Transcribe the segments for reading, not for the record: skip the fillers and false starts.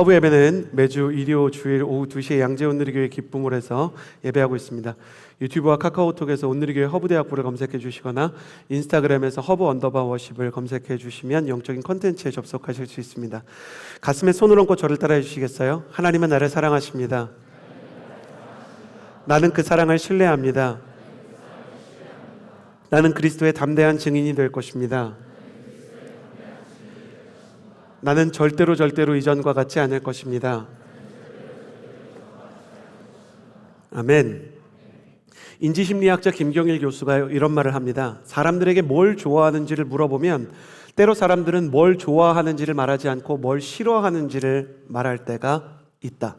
허브 예배는 매주 일요 주일 오후 2시에 양재 온누리교회 기쁨을 해서 예배하고 있습니다. 유튜브와 카카오톡에서 온누리교회 허브대학부를 검색해 주시거나 인스타그램에서 허브_워십을 검색해 주시면 영적인 콘텐츠에 접속하실 수 있습니다. 가슴에 손을 얹고 저를 따라해 주시겠어요? 하나님은 나를 사랑하십니다. 나는 그 사랑을 신뢰합니다. 나는 그리스도의 담대한 증인이 될 것입니다. 나는 절대로 이전과 같지 않을 것입니다. 아멘. 인지심리학자 김경일 교수가 이런 말을 합니다. 사람들에게 뭘 좋아하는지를 물어보면 때로 사람들은 뭘 좋아하는지를 말하지 않고 뭘 싫어하는지를 말할 때가 있다.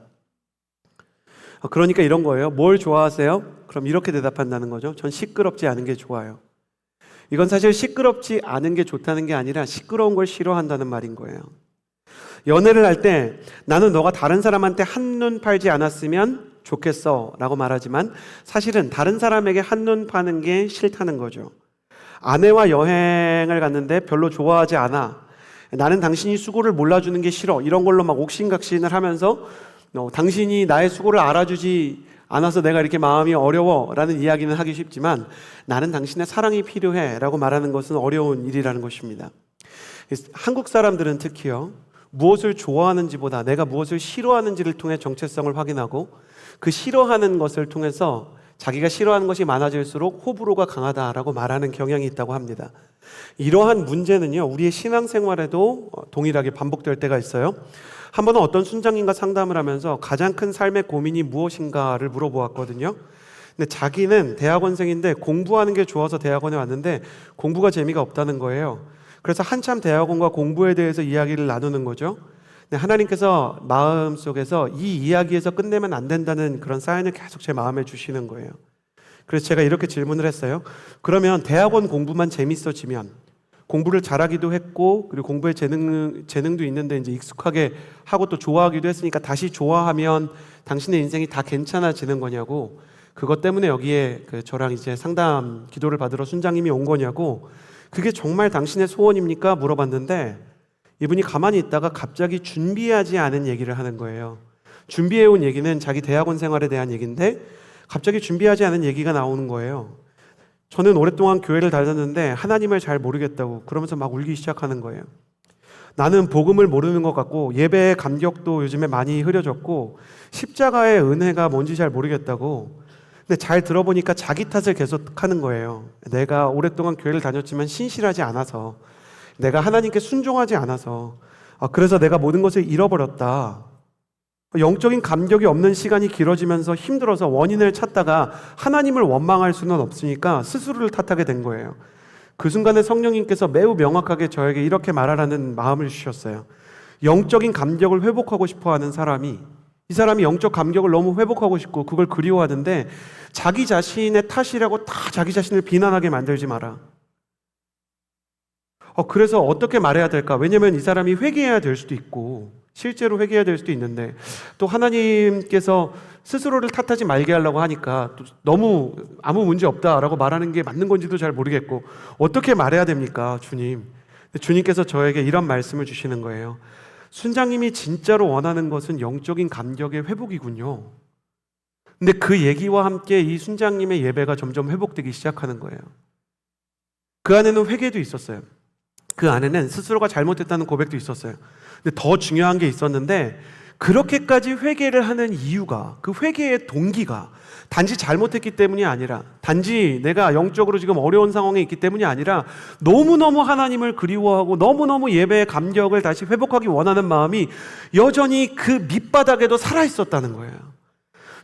그러니까 이런 거예요. 뭘 좋아하세요? 그럼 이렇게 대답한다는 거죠. 전 시끄럽지 않은 게 좋아요. 이건 사실 시끄럽지 않은 게 좋다는 게 아니라 시끄러운 걸 싫어한다는 말인 거예요. 연애를 할 때 나는 너가 다른 사람한테 한눈 팔지 않았으면 좋겠어 라고 말하지만 사실은 다른 사람에게 한눈 파는 게 싫다는 거죠. 아내와 여행을 갔는데 별로 좋아하지 않아. 나는 당신이 수고를 몰라주는 게 싫어. 이런 걸로 막 옥신각신을 하면서 당신이 나의 수고를 알아주지 않아서 내가 이렇게 마음이 어려워 라는 이야기는 하기 쉽지만 나는 당신의 사랑이 필요해 라고 말하는 것은 어려운 일이라는 것입니다. 한국 사람들은 특히요, 무엇을 좋아하는지보다 내가 무엇을 싫어하는지를 통해 정체성을 확인하고 그 싫어하는 것을 통해서 자기가 싫어하는 것이 많아질수록 호불호가 강하다라고 말하는 경향이 있다고 합니다. 이러한 문제는요, 우리의 신앙생활에도 동일하게 반복될 때가 있어요. 한 번은 어떤 순장님과 상담을 하면서 가장 큰 삶의 고민이 무엇인가를 물어보았거든요. 근데 자기는 대학원생인데 공부하는 게 좋아서 대학원에 왔는데 공부가 재미가 없다는 거예요. 그래서 한참 대학원과 공부에 대해서 이야기를 나누는 거죠. 근데 하나님께서 마음속에서 이 이야기에서 끝내면 안 된다는 그런 사인을 계속 제 마음에 주시는 거예요. 그래서 제가 이렇게 질문을 했어요. 그러면 대학원 공부만 재밌어지면 공부를 잘하기도 했고 그리고 공부에 재능도 있는데 이제 익숙하게 하고 또 좋아하기도 했으니까 다시 좋아하면 당신의 인생이 다 괜찮아지는 거냐고, 그것 때문에 여기에 저랑 이제 상담 기도를 받으러 순장님이 온 거냐고, 그게 정말 당신의 소원입니까? 물어봤는데 이분이 가만히 있다가 갑자기 준비하지 않은 얘기를 하는 거예요. 준비해온 얘기는 자기 대학원 생활에 대한 얘기인데 갑자기 준비하지 않은 얘기가 나오는 거예요. 저는 오랫동안 교회를 다녔는데 하나님을 잘 모르겠다고 그러면서 막 울기 시작하는 거예요. 나는 복음을 모르는 것 같고 예배의 감격도 요즘에 많이 흐려졌고 십자가의 은혜가 뭔지 잘 모르겠다고. 근데 잘 들어보니까 자기 탓을 계속 하는 거예요. 내가 오랫동안 교회를 다녔지만 신실하지 않아서, 내가 하나님께 순종하지 않아서, 그래서 내가 모든 것을 잃어버렸다. 영적인 감격이 없는 시간이 길어지면서 힘들어서 원인을 찾다가 하나님을 원망할 수는 없으니까 스스로를 탓하게 된 거예요. 그 순간에 성령님께서 매우 명확하게 저에게 이렇게 말하라는 마음을 주셨어요. 영적인 감격을 회복하고 싶어하는 사람이, 이 사람이 영적 감격을 너무 회복하고 싶고 그걸 그리워하는데 자기 자신의 탓이라고 다 자기 자신을 비난하게 만들지 마라. 그래서 어떻게 말해야 될까? 왜냐면 이 사람이 회개해야 될 수도 있고 실제로 회개해야 될 수도 있는데 또 하나님께서 스스로를 탓하지 말게 하려고 하니까 또 너무 아무 문제 없다라고 말하는 게 맞는 건지도 잘 모르겠고 어떻게 말해야 됩니까, 주님? 주님께서 저에게 이런 말씀을 주시는 거예요. 순장님이 진짜로 원하는 것은 영적인 감격의 회복이군요. 근데 그 얘기와 함께 이 순장님의 예배가 점점 회복되기 시작하는 거예요. 그 안에는 회개도 있었어요. 그 안에는 스스로가 잘못했다는 고백도 있었어요. 근데 더 중요한 게 있었는데 그렇게까지 회개를 하는 이유가, 그 회개의 동기가 단지 잘못했기 때문이 아니라, 단지 내가 영적으로 지금 어려운 상황에 있기 때문이 아니라 너무너무 하나님을 그리워하고 너무너무 예배의 감격을 다시 회복하기 원하는 마음이 여전히 그 밑바닥에도 살아있었다는 거예요.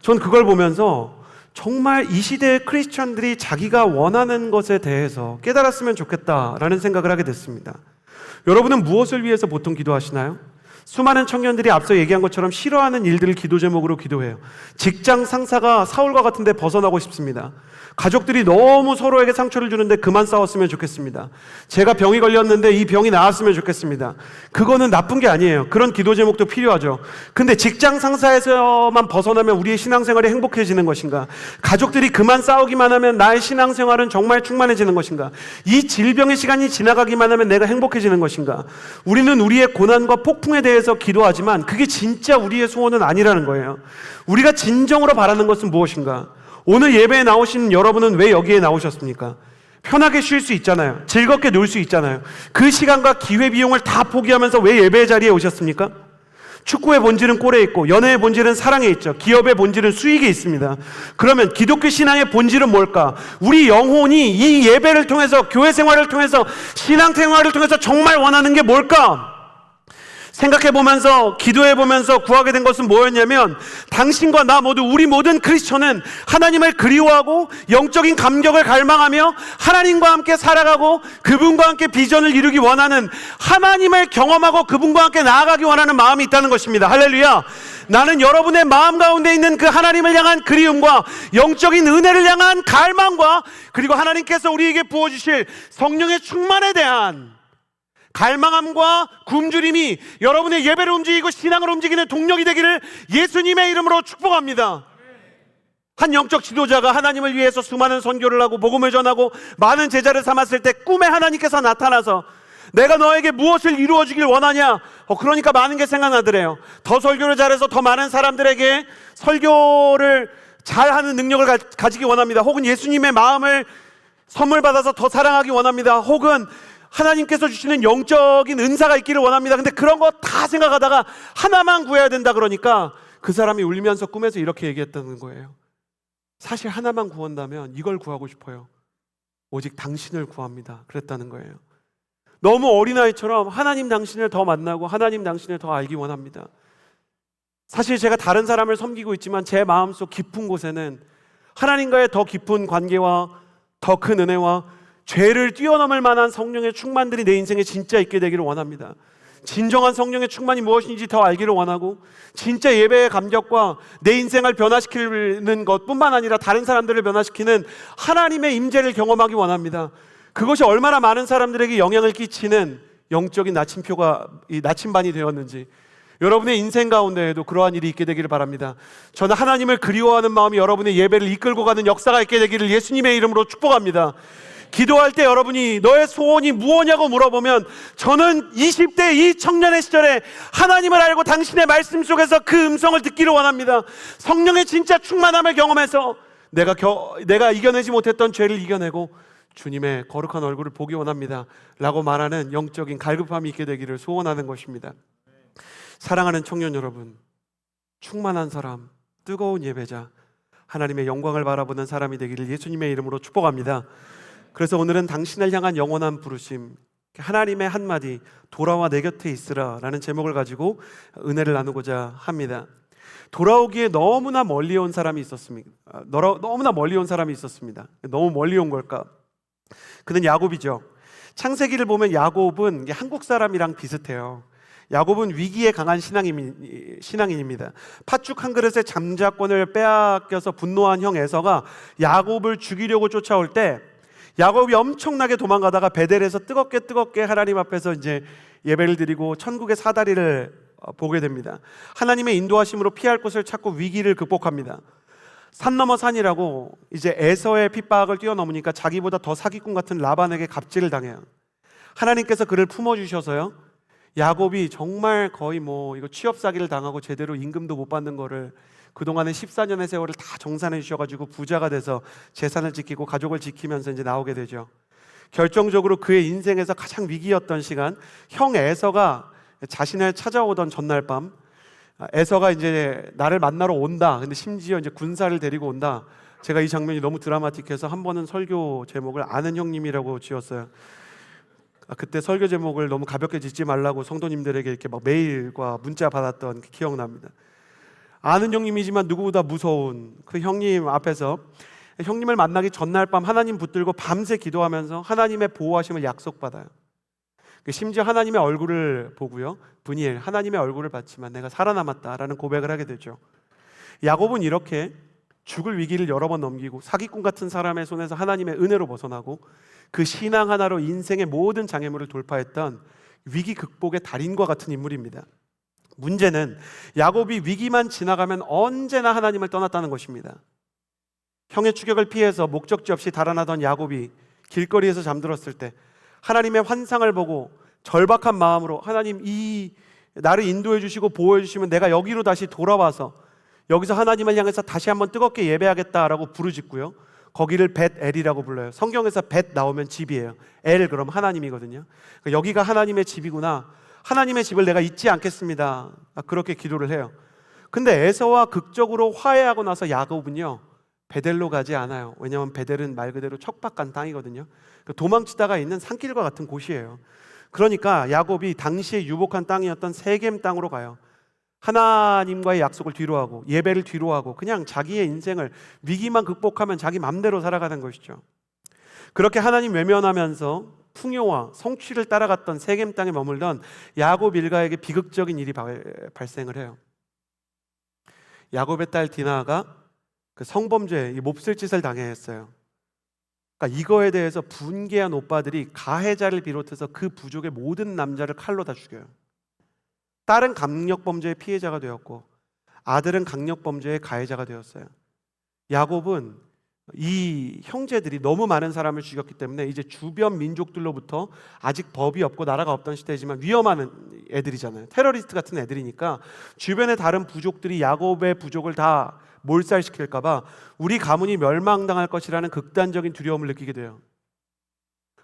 전 그걸 보면서 정말 이 시대의 크리스천들이 자기가 원하는 것에 대해서 깨달았으면 좋겠다라는 생각을 하게 됐습니다. 여러분은 무엇을 위해서 보통 기도하시나요? 수많은 청년들이 앞서 얘기한 것처럼 싫어하는 일들을 기도 제목으로 기도해요. 직장 상사가 사울과 같은 데 벗어나고 싶습니다. 가족들이 너무 서로에게 상처를 주는데 그만 싸웠으면 좋겠습니다. 제가 병이 걸렸는데 이 병이 나았으면 좋겠습니다. 그거는 나쁜 게 아니에요. 그런 기도 제목도 필요하죠. 근데 직장 상사에서만 벗어나면 우리의 신앙생활이 행복해지는 것인가? 가족들이 그만 싸우기만 하면 나의 신앙생활은 정말 충만해지는 것인가? 이 질병의 시간이 지나가기만 하면 내가 행복해지는 것인가? 우리는 우리의 고난과 폭풍에 대해 대해서 기도하지만 그게 진짜 우리의 소원은 아니라는 거예요. 우리가 진정으로 바라는 것은 무엇인가? 오늘 예배에 나오신 여러분은 왜 여기에 나오셨습니까? 편하게 쉴 수 있잖아요. 즐겁게 놀 수 있잖아요. 그 시간과 기회 비용을 다 포기하면서 왜 예배 자리에 오셨습니까? 축구의 본질은 골에 있고 연애의 본질은 사랑에 있죠. 기업의 본질은 수익에 있습니다. 그러면 기독교 신앙의 본질은 뭘까? 우리 영혼이 이 예배를 통해서, 교회 생활을 통해서, 신앙 생활을 통해서 정말 원하는 게 뭘까? 생각해보면서, 기도해보면서 구하게 된 것은 뭐였냐면, 당신과 나 모두, 우리 모든 크리스천은 하나님을 그리워하고 영적인 감격을 갈망하며 하나님과 함께 살아가고 그분과 함께 비전을 이루기 원하는, 하나님을 경험하고 그분과 함께 나아가기 원하는 마음이 있다는 것입니다. 할렐루야. 나는 여러분의 마음 가운데 있는 그 하나님을 향한 그리움과 영적인 은혜를 향한 갈망과, 그리고 하나님께서 우리에게 부어주실 성령의 충만에 대한 갈망함과 굶주림이 여러분의 예배를 움직이고 신앙을 움직이는 동력이 되기를 예수님의 이름으로 축복합니다. 한 영적 지도자가 하나님을 위해서 수많은 선교를 하고 복음을 전하고 많은 제자를 삼았을 때 꿈에 하나님께서 나타나서 내가 너에게 무엇을 이루어 주길 원하냐? 그러니까 많은 게 생각나더래요. 더 설교를 잘해서 더 많은 사람들에게 설교를 잘하는 능력을 가지기 원합니다. 혹은 예수님의 마음을 선물 받아서 더 사랑하기 원합니다. 혹은 하나님께서 주시는 영적인 은사가 있기를 원합니다. 근데 그런 거 다 생각하다가 하나만 구해야 된다 그러니까 그 사람이 울면서 꿈에서 이렇게 얘기했다는 거예요. 사실 하나만 구한다면 이걸 구하고 싶어요. 오직 당신을 구합니다. 그랬다는 거예요. 너무 어린아이처럼 하나님 당신을 더 만나고 하나님 당신을 더 알기 원합니다. 사실 제가 다른 사람을 섬기고 있지만 제 마음속 깊은 곳에는 하나님과의 더 깊은 관계와 더 큰 은혜와 죄를 뛰어넘을 만한 성령의 충만들이 내 인생에 진짜 있게 되기를 원합니다. 진정한 성령의 충만이 무엇인지 더 알기를 원하고, 진짜 예배의 감격과 내 인생을 변화시키는 것뿐만 아니라 다른 사람들을 변화시키는 하나님의 임재를 경험하기 원합니다. 그것이 얼마나 많은 사람들에게 영향을 끼치는 영적인 나침반이 되었는지, 여러분의 인생 가운데에도 그러한 일이 있게 되기를 바랍니다. 저는 하나님을 그리워하는 마음이 여러분의 예배를 이끌고 가는 역사가 있게 되기를 예수님의 이름으로 축복합니다. 기도할 때 여러분이 너의 소원이 무엇냐고 물어보면, 저는 20대 이 청년의 시절에 하나님을 알고 당신의 말씀 속에서 그 음성을 듣기를 원합니다. 성령의 진짜 충만함을 경험해서 내가 이겨내지 못했던 죄를 이겨내고 주님의 거룩한 얼굴을 보기 원합니다 라고 말하는 영적인 갈급함이 있게 되기를 소원하는 것입니다. 사랑하는 청년 여러분, 충만한 사람, 뜨거운 예배자, 하나님의 영광을 바라보는 사람이 되기를 예수님의 이름으로 축복합니다. 그래서 오늘은 당신을 향한 영원한 부르심, 하나님의 한마디, 돌아와 내 곁에 있으라 라는 제목을 가지고 은혜를 나누고자 합니다. 돌아오기에 너무나 멀리 온 사람이 있었습니다. 너무나 멀리 온 사람이 있었습니다. 너무 멀리 온 걸까? 그는 야곱이죠. 창세기를 보면 야곱은 한국 사람이랑 비슷해요. 야곱은 위기에 강한 신앙인입니다. 팥죽 한 그릇의 잠자권을 빼앗겨서 분노한 형 에서가 야곱을 죽이려고 쫓아올 때 야곱이 엄청나게 도망가다가 베델에서 뜨겁게 하나님 앞에서 이제 예배를 드리고 천국의 사다리를 보게 됩니다. 하나님의 인도하심으로 피할 곳을 찾고 위기를 극복합니다. 산 넘어 산이라고 이제 에서의 핍박을 뛰어넘으니까 자기보다 더 사기꾼 같은 라반에게 갑질을 당해요. 하나님께서 그를 품어주셔서요, 야곱이 정말 거의 이거 취업 사기를 당하고 제대로 임금도 못 받는 거를 그동안의 14년의 세월을 다 정산해 주셔가지고 부자가 돼서 재산을 지키고 가족을 지키면서 이제 나오게 되죠. 결정적으로 그의 인생에서 가장 위기였던 시간, 형 에서가 자신을 찾아오던 전날 밤, 에서가 이제 나를 만나러 온다. 근데 심지어 이제 군사를 데리고 온다. 제가 이 장면이 너무 드라마틱해서 한 번은 설교 제목을 아는 형님이라고 지었어요. 그때 설교 제목을 너무 가볍게 짓지 말라고 성도님들에게 이렇게 막 메일과 문자 받았던 기억납니다. 아는 형님이지만 누구보다 무서운 그 형님 앞에서 형님을 만나기 전날 밤 하나님 붙들고 밤새 기도하면서 하나님의 보호하심을 약속받아요. 심지어 하나님의 얼굴을 보고요, 브니엘, 하나님의 얼굴을 봤지만 내가 살아남았다라는 고백을 하게 되죠. 야곱은 이렇게 죽을 위기를 여러 번 넘기고 사기꾼 같은 사람의 손에서 하나님의 은혜로 벗어나고 그 신앙 하나로 인생의 모든 장애물을 돌파했던 위기 극복의 달인과 같은 인물입니다. 문제는 야곱이 위기만 지나가면 언제나 하나님을 떠났다는 것입니다. 형의 추격을 피해서 목적지 없이 달아나던 야곱이 길거리에서 잠들었을 때 하나님의 환상을 보고 절박한 마음으로, 하나님 이 나를 인도해 주시고 보호해 주시면 내가 여기로 다시 돌아와서 여기서 하나님을 향해서 다시 한번 뜨겁게 예배하겠다라고 부르짖고요. 거기를 벳엘이라고 불러요. 성경에서 벳 나오면 집이에요. 엘 그럼 하나님이거든요. 그러니까 여기가 하나님의 집이구나. 하나님의 집을 내가 잊지 않겠습니다. 그렇게 기도를 해요. 근데 에서와 극적으로 화해하고 나서 야곱은요, 베델로 가지 않아요. 왜냐하면 베델은 말 그대로 척박한 땅이거든요. 도망치다가 있는 산길과 같은 곳이에요. 그러니까 야곱이 당시에 유복한 땅이었던 세겜 땅으로 가요. 하나님과의 약속을 뒤로하고 예배를 뒤로하고 그냥 자기의 인생을 위기만 극복하면 자기 맘대로 살아가는 것이죠. 그렇게 하나님 외면하면서 풍요와 성취를 따라갔던 세겜 땅에 머물던 야곱 일가에게 비극적인 일이 발생을 해요. 야곱의 딸 디나가 그 성범죄, 몹쓸 짓을 당했어요. 그러니까 이거에 대해서 분개한 오빠들이 가해자를 비롯해서 그 부족의 모든 남자를 칼로 다 죽여요. 딸은 강력범죄의 피해자가 되었고 아들은 강력범죄의 가해자가 되었어요. 야곱은 이 형제들이 너무 많은 사람을 죽였기 때문에 이제 주변 민족들로부터 아직 법이 없고 나라가 없던 시대지만 위험한 애들이잖아요. 테러리스트 같은 애들이니까 주변의 다른 부족들이 야곱의 부족을 다 몰살시킬까 봐 우리 가문이 멸망당할 것이라는 극단적인 두려움을 느끼게 돼요.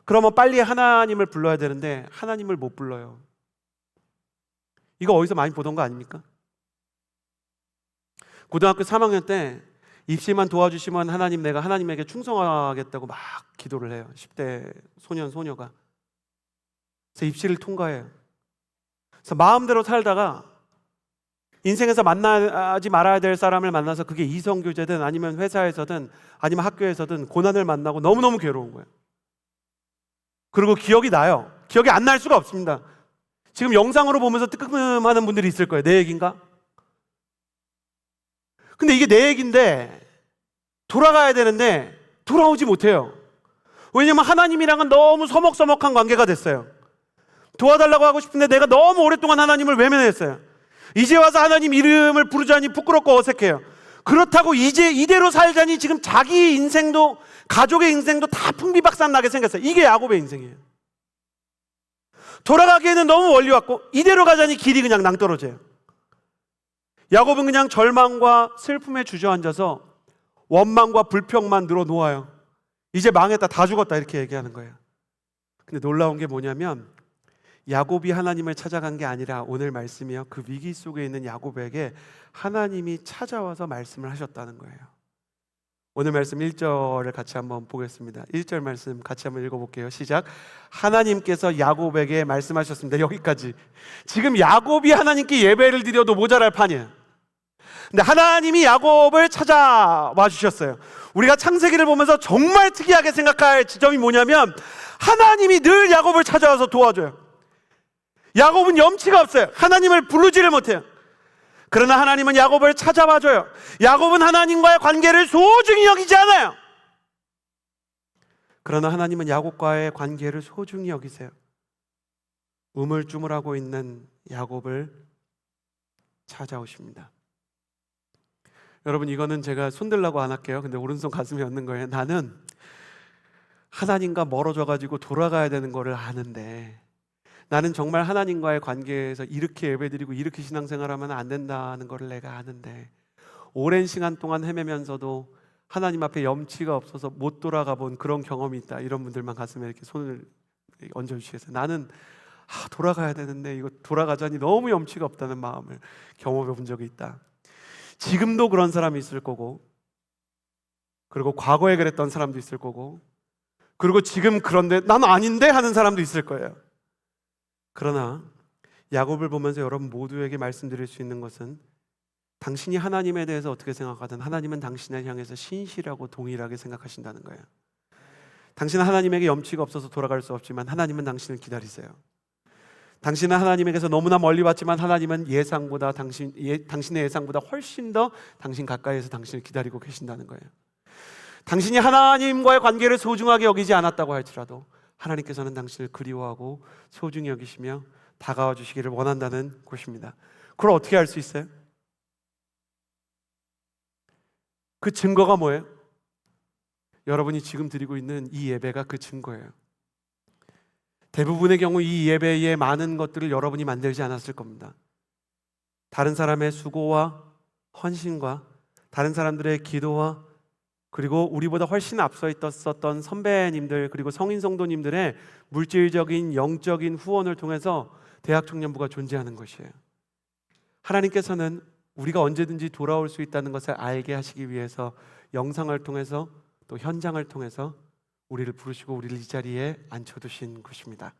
그러면 빨리 하나님을 불러야 되는데 하나님을 못 불러요. 이거 어디서 많이 보던 거 아닙니까? 고등학교 3학년 때 입시만 도와주시면 하나님 내가 하나님에게 충성하겠다고 막 기도를 해요. 10대 소년 소녀가. 그래서 입시를 통과해요. 그래서 마음대로 살다가 인생에서 만나지 말아야 될 사람을 만나서 그게 이성교제든 아니면 회사에서든 아니면 학교에서든 고난을 만나고 너무너무 괴로운 거예요. 그리고 기억이 나요. 기억이 안 날 수가 없습니다. 지금 영상으로 보면서 뜨끔하는 분들이 있을 거예요. 내 얘기인가? 근데 이게 내 얘기인데 돌아가야 되는데 돌아오지 못해요. 왜냐면 하나님이랑은 너무 서먹서먹한 관계가 됐어요. 도와달라고 하고 싶은데 내가 너무 오랫동안 하나님을 외면했어요. 이제 와서 하나님 이름을 부르자니 부끄럽고 어색해요. 그렇다고 이제 이대로 살자니 지금 자기 인생도 가족의 인생도 다 풍비박산 나게 생겼어요. 이게 야곱의 인생이에요. 돌아가기에는 너무 멀리 왔고 이대로 가자니 길이 그냥 낭떠러져요. 야곱은 그냥 절망과 슬픔에 주저앉아서 원망과 불평만 늘어놓아요. 이제 망했다, 다 죽었다 이렇게 얘기하는 거예요. 근데 놀라운 게 뭐냐면 야곱이 하나님을 찾아간 게 아니라 오늘 말씀이요, 그 위기 속에 있는 야곱에게 하나님이 찾아와서 말씀을 하셨다는 거예요. 오늘 말씀 1절을 같이 한번 보겠습니다. 1절 말씀 같이 한번 읽어볼게요. 시작. 하나님께서 야곱에게 말씀하셨습니다. 여기까지. 지금 야곱이 하나님께 예배를 드려도 모자랄 판이에요. 근데 하나님이 야곱을 찾아와 주셨어요. 우리가 창세기를 보면서 정말 특이하게 생각할 지점이 뭐냐면 하나님이 늘 야곱을 찾아와서 도와줘요. 야곱은 염치가 없어요. 하나님을 부르지를 못해요. 그러나 하나님은 야곱을 찾아와줘요. 야곱은 하나님과의 관계를 소중히 여기지 않아요. 그러나 하나님은 야곱과의 관계를 소중히 여기세요. 우물쭈물하고 있는 야곱을 찾아오십니다. 여러분, 이거는 제가 손들라고 안 할게요. 근데 오른손 가슴에 얹는 거예요. 나는 하나님과 멀어져가지고 돌아가야 되는 거를 아는데 나는 정말 하나님과의 관계에서 이렇게 예배드리고 이렇게 신앙생활하면 안 된다는 걸 내가 아는데 오랜 시간 동안 헤매면서도 하나님 앞에 염치가 없어서 못 돌아가 본 그런 경험이 있다. 이런 분들만 가슴에 이렇게 손을 얹어주시겠어요? 나는 돌아가야 되는데 이거 돌아가자니 너무 염치가 없다는 마음을 경험해 본 적이 있다. 지금도 그런 사람이 있을 거고, 그리고 과거에 그랬던 사람도 있을 거고, 그리고 지금 그런데 난 아닌데 하는 사람도 있을 거예요. 그러나 야곱을 보면서 여러분 모두에게 말씀드릴 수 있는 것은 당신이 하나님에 대해서 어떻게 생각하든 하나님은 당신을 향해서 신실하고 동일하게 생각하신다는 거예요. 당신은 하나님에게 염치가 없어서 돌아갈 수 없지만 하나님은 당신을 기다리세요. 당신은 하나님에게서 너무나 멀리 왔지만 하나님은 당신의 예상보다 훨씬 더 당신 가까이에서 당신을 기다리고 계신다는 거예요. 당신이 하나님과의 관계를 소중하게 여기지 않았다고 할지라도 하나님께서는 당신을 그리워하고 소중히 여기시며 다가와 주시기를 원한다는 것입니다. 그걸 어떻게 알 수 있어요? 그 증거가 뭐예요? 여러분이 지금 드리고 있는 이 예배가 그 증거예요. 대부분의 경우 이 예배에 많은 것들을 여러분이 만들지 않았을 겁니다. 다른 사람의 수고와 헌신과 다른 사람들의 기도와 그리고 우리보다 훨씬 앞서 있었던 선배님들 그리고 성인 성도님들의 물질적인 영적인 후원을 통해서 대학 청년부가 존재하는 것이에요. 하나님께서는 우리가 언제든지 돌아올 수 있다는 것을 알게 하시기 위해서 영상을 통해서 또 현장을 통해서 우리를 부르시고 우리를 이 자리에 앉혀두신 것입니다.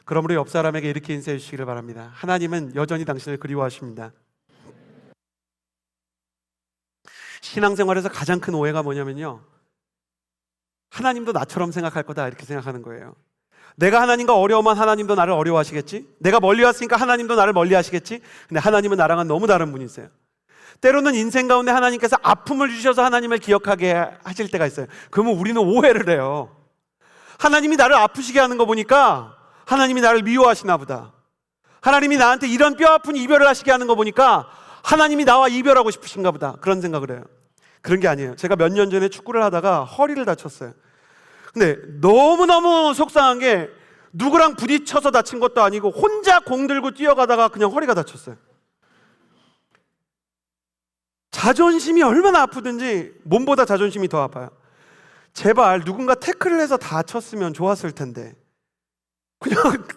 그러므로 옆 사람에게 이렇게 인사해 주시기를 바랍니다. 하나님은 여전히 당신을 그리워하십니다. 신앙생활에서 가장 큰 오해가 뭐냐면요, 하나님도 나처럼 생각할 거다 이렇게 생각하는 거예요. 내가 하나님과 어려우면 하나님도 나를 어려워하시겠지? 내가 멀리 왔으니까 하나님도 나를 멀리 하시겠지? 근데 하나님은 나랑은 너무 다른 분이세요. 때로는 인생 가운데 하나님께서 아픔을 주셔서 하나님을 기억하게 하실 때가 있어요. 그러면 우리는 오해를 해요. 하나님이 나를 아프시게 하는 거 보니까 하나님이 나를 미워하시나 보다. 하나님이 나한테 이런 뼈아픈 이별을 하시게 하는 거 보니까 하나님이 나와 이별하고 싶으신가 보다. 그런 생각을 해요. 그런 게 아니에요. 제가 몇 년 전에 축구를 하다가 허리를 다쳤어요. 근데 너무너무 속상한 게 누구랑 부딪혀서 다친 것도 아니고 혼자 공 들고 뛰어가다가 그냥 허리가 다쳤어요. 자존심이 얼마나 아프든지 몸보다 자존심이 더 아파요. 제발 누군가 태클을 해서 다쳤으면 좋았을 텐데 그냥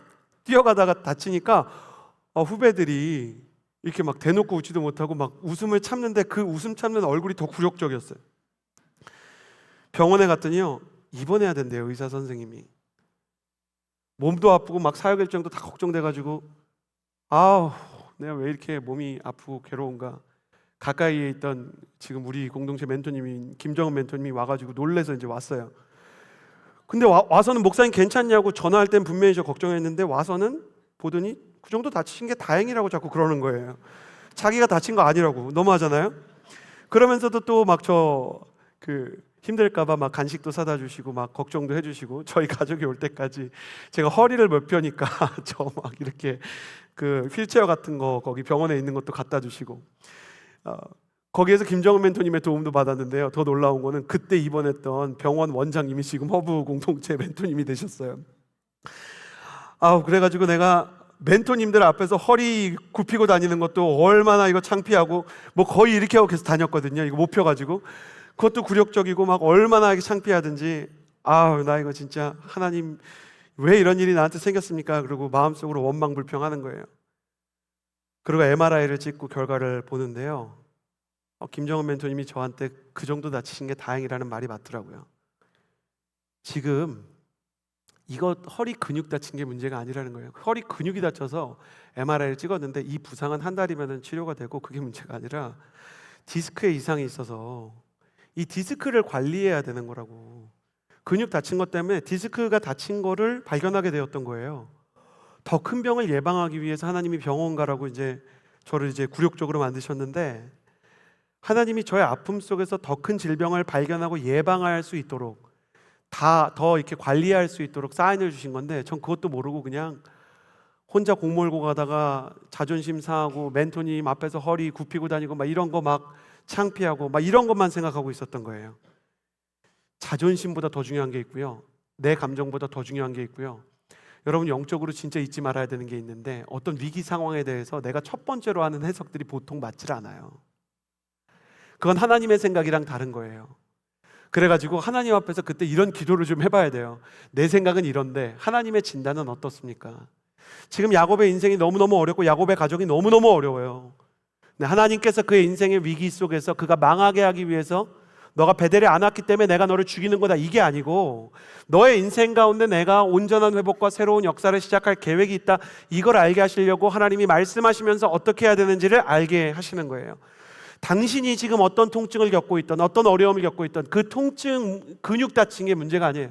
뛰어가다가 다치니까 후배들이 이렇게 막 대놓고 웃지도 못하고 막 웃음을 참는데 그 웃음 참는 얼굴이 더 굴욕적이었어요. 병원에 갔더니요, 입원해야 된대요. 의사 선생님이. 몸도 아프고 막 사역일정도 다 걱정돼가지고 아우 내가 왜 이렇게 몸이 아프고 괴로운가. 가까이에 있던 지금 우리 공동체 멘토님인 김정은 멘토님이 와가지고 놀래서 이제 왔어요. 근데 와서는 목사님 괜찮냐고 전화할 땐 분명히 저 걱정했는데 와서는 보더니 그 정도 다치신 게 다행이라고 자꾸 그러는 거예요. 자기가 다친 거 아니라고. 너무하잖아요. 그러면서도 또 막 저 힘들까봐 막 간식도 사다 주시고 막 걱정도 해주시고 저희 가족이 올 때까지 제가 허리를 못 펴니까 저 막 이렇게 휠체어 같은 거 거기 병원에 있는 것도 갖다 주시고 거기에서 김정은 멘토님의 도움도 받았는데요. 더 놀라운 거는 그때 입원했던 병원 원장님이 지금 허브 공동체 멘토님이 되셨어요. 그래가지고 내가 멘토님들 앞에서 허리 굽히고 다니는 것도 얼마나 이거 창피하고 뭐 거의 이렇게 하고 계속 다녔거든요. 이거 못 펴가지고 그것도 굴욕적이고 막 얼마나 이게 창피하든지 나 이거 진짜 하나님 왜 이런 일이 나한테 생겼습니까? 그리고 마음속으로 원망불평하는 거예요. 그리고 MRI를 찍고 결과를 보는데요, 김정은 멘토님이 저한테 그 정도 다치신 게 다행이라는 말이 맞더라고요. 지금 이거 허리 근육 다친 게 문제가 아니라는 거예요. 허리 근육이 다쳐서 MRI를 찍었는데 이 부상은 한 달이면 치료가 되고 그게 문제가 아니라 디스크에 이상이 있어서 이 디스크를 관리해야 되는 거라고. 근육 다친 것 때문에 디스크가 다친 거를 발견하게 되었던 거예요. 더 큰 병을 예방하기 위해서 하나님이 병원 가라고 저를 굴욕적으로 만드셨는데 하나님이 저의 아픔 속에서 더 큰 질병을 발견하고 예방할 수 있도록 더 이렇게 관리할 수 있도록 사인을 주신 건데 전 그것도 모르고 그냥 혼자 공 몰고 가다가 자존심 상하고 멘토님 앞에서 허리 굽히고 다니고 막 이런 거 막 창피하고 막 이런 것만 생각하고 있었던 거예요. 자존심보다 더 중요한 게 있고요, 내 감정보다 더 중요한 게 있고요, 여러분 영적으로 진짜 잊지 말아야 되는 게 있는데 어떤 위기 상황에 대해서 내가 첫 번째로 하는 해석들이 보통 맞질 않아요. 그건 하나님의 생각이랑 다른 거예요. 그래가지고 하나님 앞에서 그때 이런 기도를 좀 해봐야 돼요. 내 생각은 이런데 하나님의 진단은 어떻습니까? 지금 야곱의 인생이 너무너무 어렵고 야곱의 가족이 너무너무 어려워요. 근데 하나님께서 그의 인생의 위기 속에서 그가 망하게 하기 위해서 너가 베델에 안 왔기 때문에 내가 너를 죽이는 거다 이게 아니고 너의 인생 가운데 내가 온전한 회복과 새로운 역사를 시작할 계획이 있다, 이걸 알게 하시려고 하나님이 말씀하시면서 어떻게 해야 되는지를 알게 하시는 거예요. 당신이 지금 어떤 통증을 겪고 있던 어떤 어려움을 겪고 있던 그 통증, 근육 다친 게 문제가 아니에요.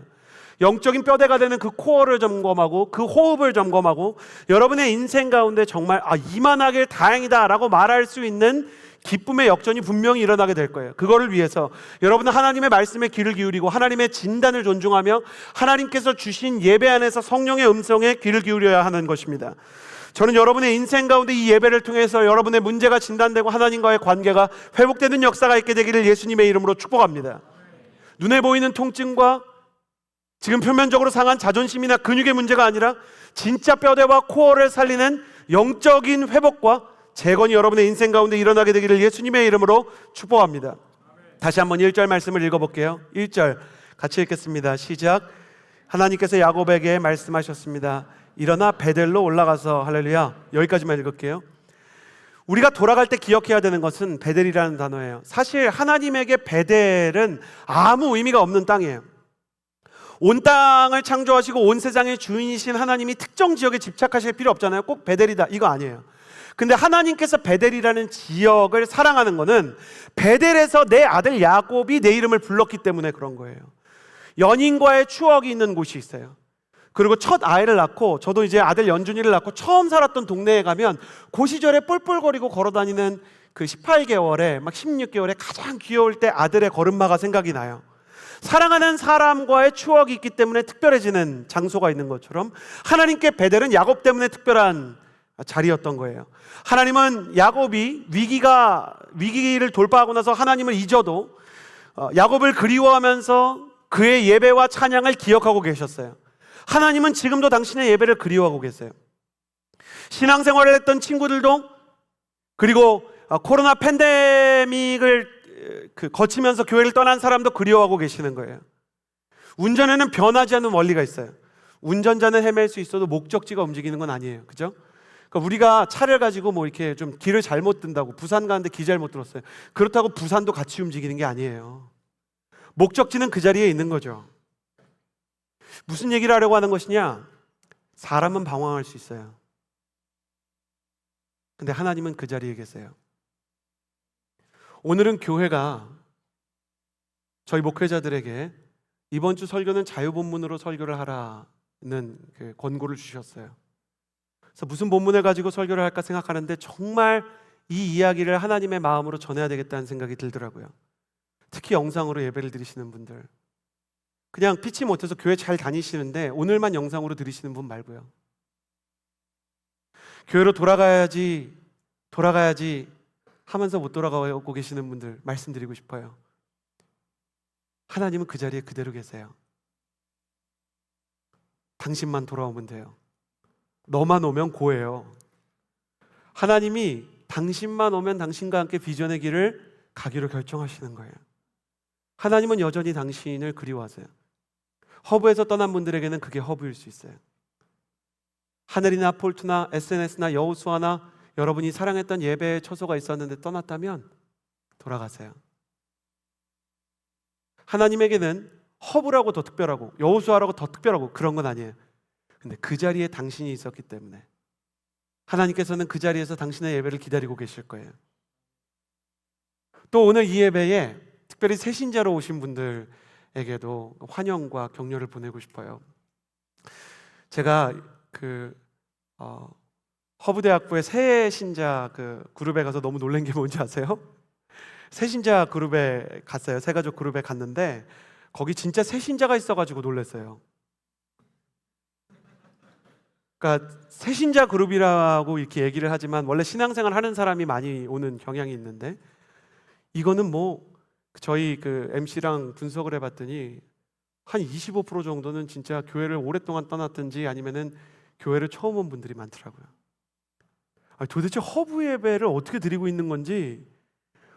영적인 뼈대가 되는 그 코어를 점검하고 그 호흡을 점검하고 여러분의 인생 가운데 정말 이만하길 다행이다 라고 말할 수 있는 기쁨의 역전이 분명히 일어나게 될 거예요. 그거를 위해서 여러분은 하나님의 말씀에 귀를 기울이고 하나님의 진단을 존중하며 하나님께서 주신 예배 안에서 성령의 음성에 귀를 기울여야 하는 것입니다. 저는 여러분의 인생 가운데 이 예배를 통해서 여러분의 문제가 진단되고 하나님과의 관계가 회복되는 역사가 있게 되기를 예수님의 이름으로 축복합니다. 눈에 보이는 통증과 지금 표면적으로 상한 자존심이나 근육의 문제가 아니라 진짜 뼈대와 코어를 살리는 영적인 회복과 재건이 여러분의 인생 가운데 일어나게 되기를 예수님의 이름으로 축복합니다. 다시 한번 1절 말씀을 읽어볼게요. 1절 같이 읽겠습니다. 시작. 하나님께서 야곱에게 말씀하셨습니다. 일어나 베델로 올라가서. 할렐루야. 여기까지만 읽을게요. 우리가 돌아갈 때 기억해야 되는 것은 베델이라는 단어예요. 사실 하나님에게 베델은 아무 의미가 없는 땅이에요. 온 땅을 창조하시고 온 세상의 주인이신 하나님이 특정 지역에 집착하실 필요 없잖아요. 꼭 베델이다 이거 아니에요. 근데 하나님께서 베델이라는 지역을 사랑하는 거는 베델에서 내 아들 야곱이 내 이름을 불렀기 때문에 그런 거예요. 연인과의 추억이 있는 곳이 있어요. 그리고 첫 아이를 낳고, 저도 이제 아들 연준이를 낳고 처음 살았던 동네에 가면 그 시절에 뿔뿔거리고 걸어다니는 그 18개월에 막 16개월에 가장 귀여울 때 아들의 걸음마가 생각이 나요. 사랑하는 사람과의 추억이 있기 때문에 특별해지는 장소가 있는 것처럼 하나님께 베델은 야곱 때문에 특별한 자리였던 거예요. 하나님은 야곱이 위기를 돌파하고 나서 하나님을 잊어도 야곱을 그리워하면서 그의 예배와 찬양을 기억하고 계셨어요. 하나님은 지금도 당신의 예배를 그리워하고 계세요. 신앙생활을 했던 친구들도, 그리고 코로나 팬데믹을 거치면서 교회를 떠난 사람도 그리워하고 계시는 거예요. 운전에는 변하지 않는 원리가 있어요. 운전자는 헤맬 수 있어도 목적지가 움직이는 건 아니에요. 그죠? 그러니까 우리가 차를 가지고 뭐 이렇게 좀 길을 잘못 든다고, 부산 가는데 길 잘못 들었어요. 그렇다고 부산도 같이 움직이는 게 아니에요. 목적지는 그 자리에 있는 거죠. 무슨 얘기를 하려고 하는 것이냐? 사람은 방황할 수 있어요. 근데 하나님은 그 자리에 계세요. 오늘은 교회가 저희 목회자들에게 이번 주 설교는 자유본문으로 설교를 하라는 그 권고를 주셨어요. 그래서 무슨 본문을 가지고 설교를 할까 생각하는데 정말 이 이야기를 하나님의 마음으로 전해야 되겠다는 생각이 들더라고요. 특히 영상으로 예배를 드리시는 분들, 그냥 피치 못해서 교회 잘 다니시는데 오늘만 영상으로 들으시는 분 말고요. 교회로 돌아가야지 하면서 못 돌아가고 계시는 분들 말씀드리고 싶어요. 하나님은 그 자리에 그대로 계세요. 당신만 돌아오면 돼요. 너만 오면 고예요. 하나님이 당신만 오면 당신과 함께 비전의 길을 가기로 결정하시는 거예요. 하나님은 여전히 당신을 그리워하세요. 허브에서 떠난 분들에게는 그게 허브일 수 있어요. 하늘이나 폴트나 SNS나 여호수아나 여러분이 사랑했던 예배의 처소가 있었는데 떠났다면 돌아가세요. 하나님에게는 허브라고 더 특별하고 여호수아라고 더 특별하고 그런 건 아니에요. 근데 그 자리에 당신이 있었기 때문에 하나님께서는 그 자리에서 당신의 예배를 기다리고 계실 거예요. 또 오늘 이 예배에 특별히 새신자로 오신 분들에게도 환영과 격려를 보내고 싶어요. 제가 허브대학부의 새신자 그룹에 가서 너무 놀란 게 뭔지 아세요? 새신자 그룹에 갔어요. 새가족 그룹에 갔는데 거기 진짜 새신자가 있어가지고 놀랐어요. 그러니까 새신자 그룹이라고 이렇게 얘기를 하지만 원래 신앙생활 하는 사람이 많이 오는 경향이 있는데, 이거는 뭐 저희 MC랑 분석을 해봤더니 한 25% 정도는 진짜 교회를 오랫동안 떠났든지 아니면은 교회를 처음 온 분들이 많더라고요. 도대체 허브 예배를 어떻게 드리고 있는 건지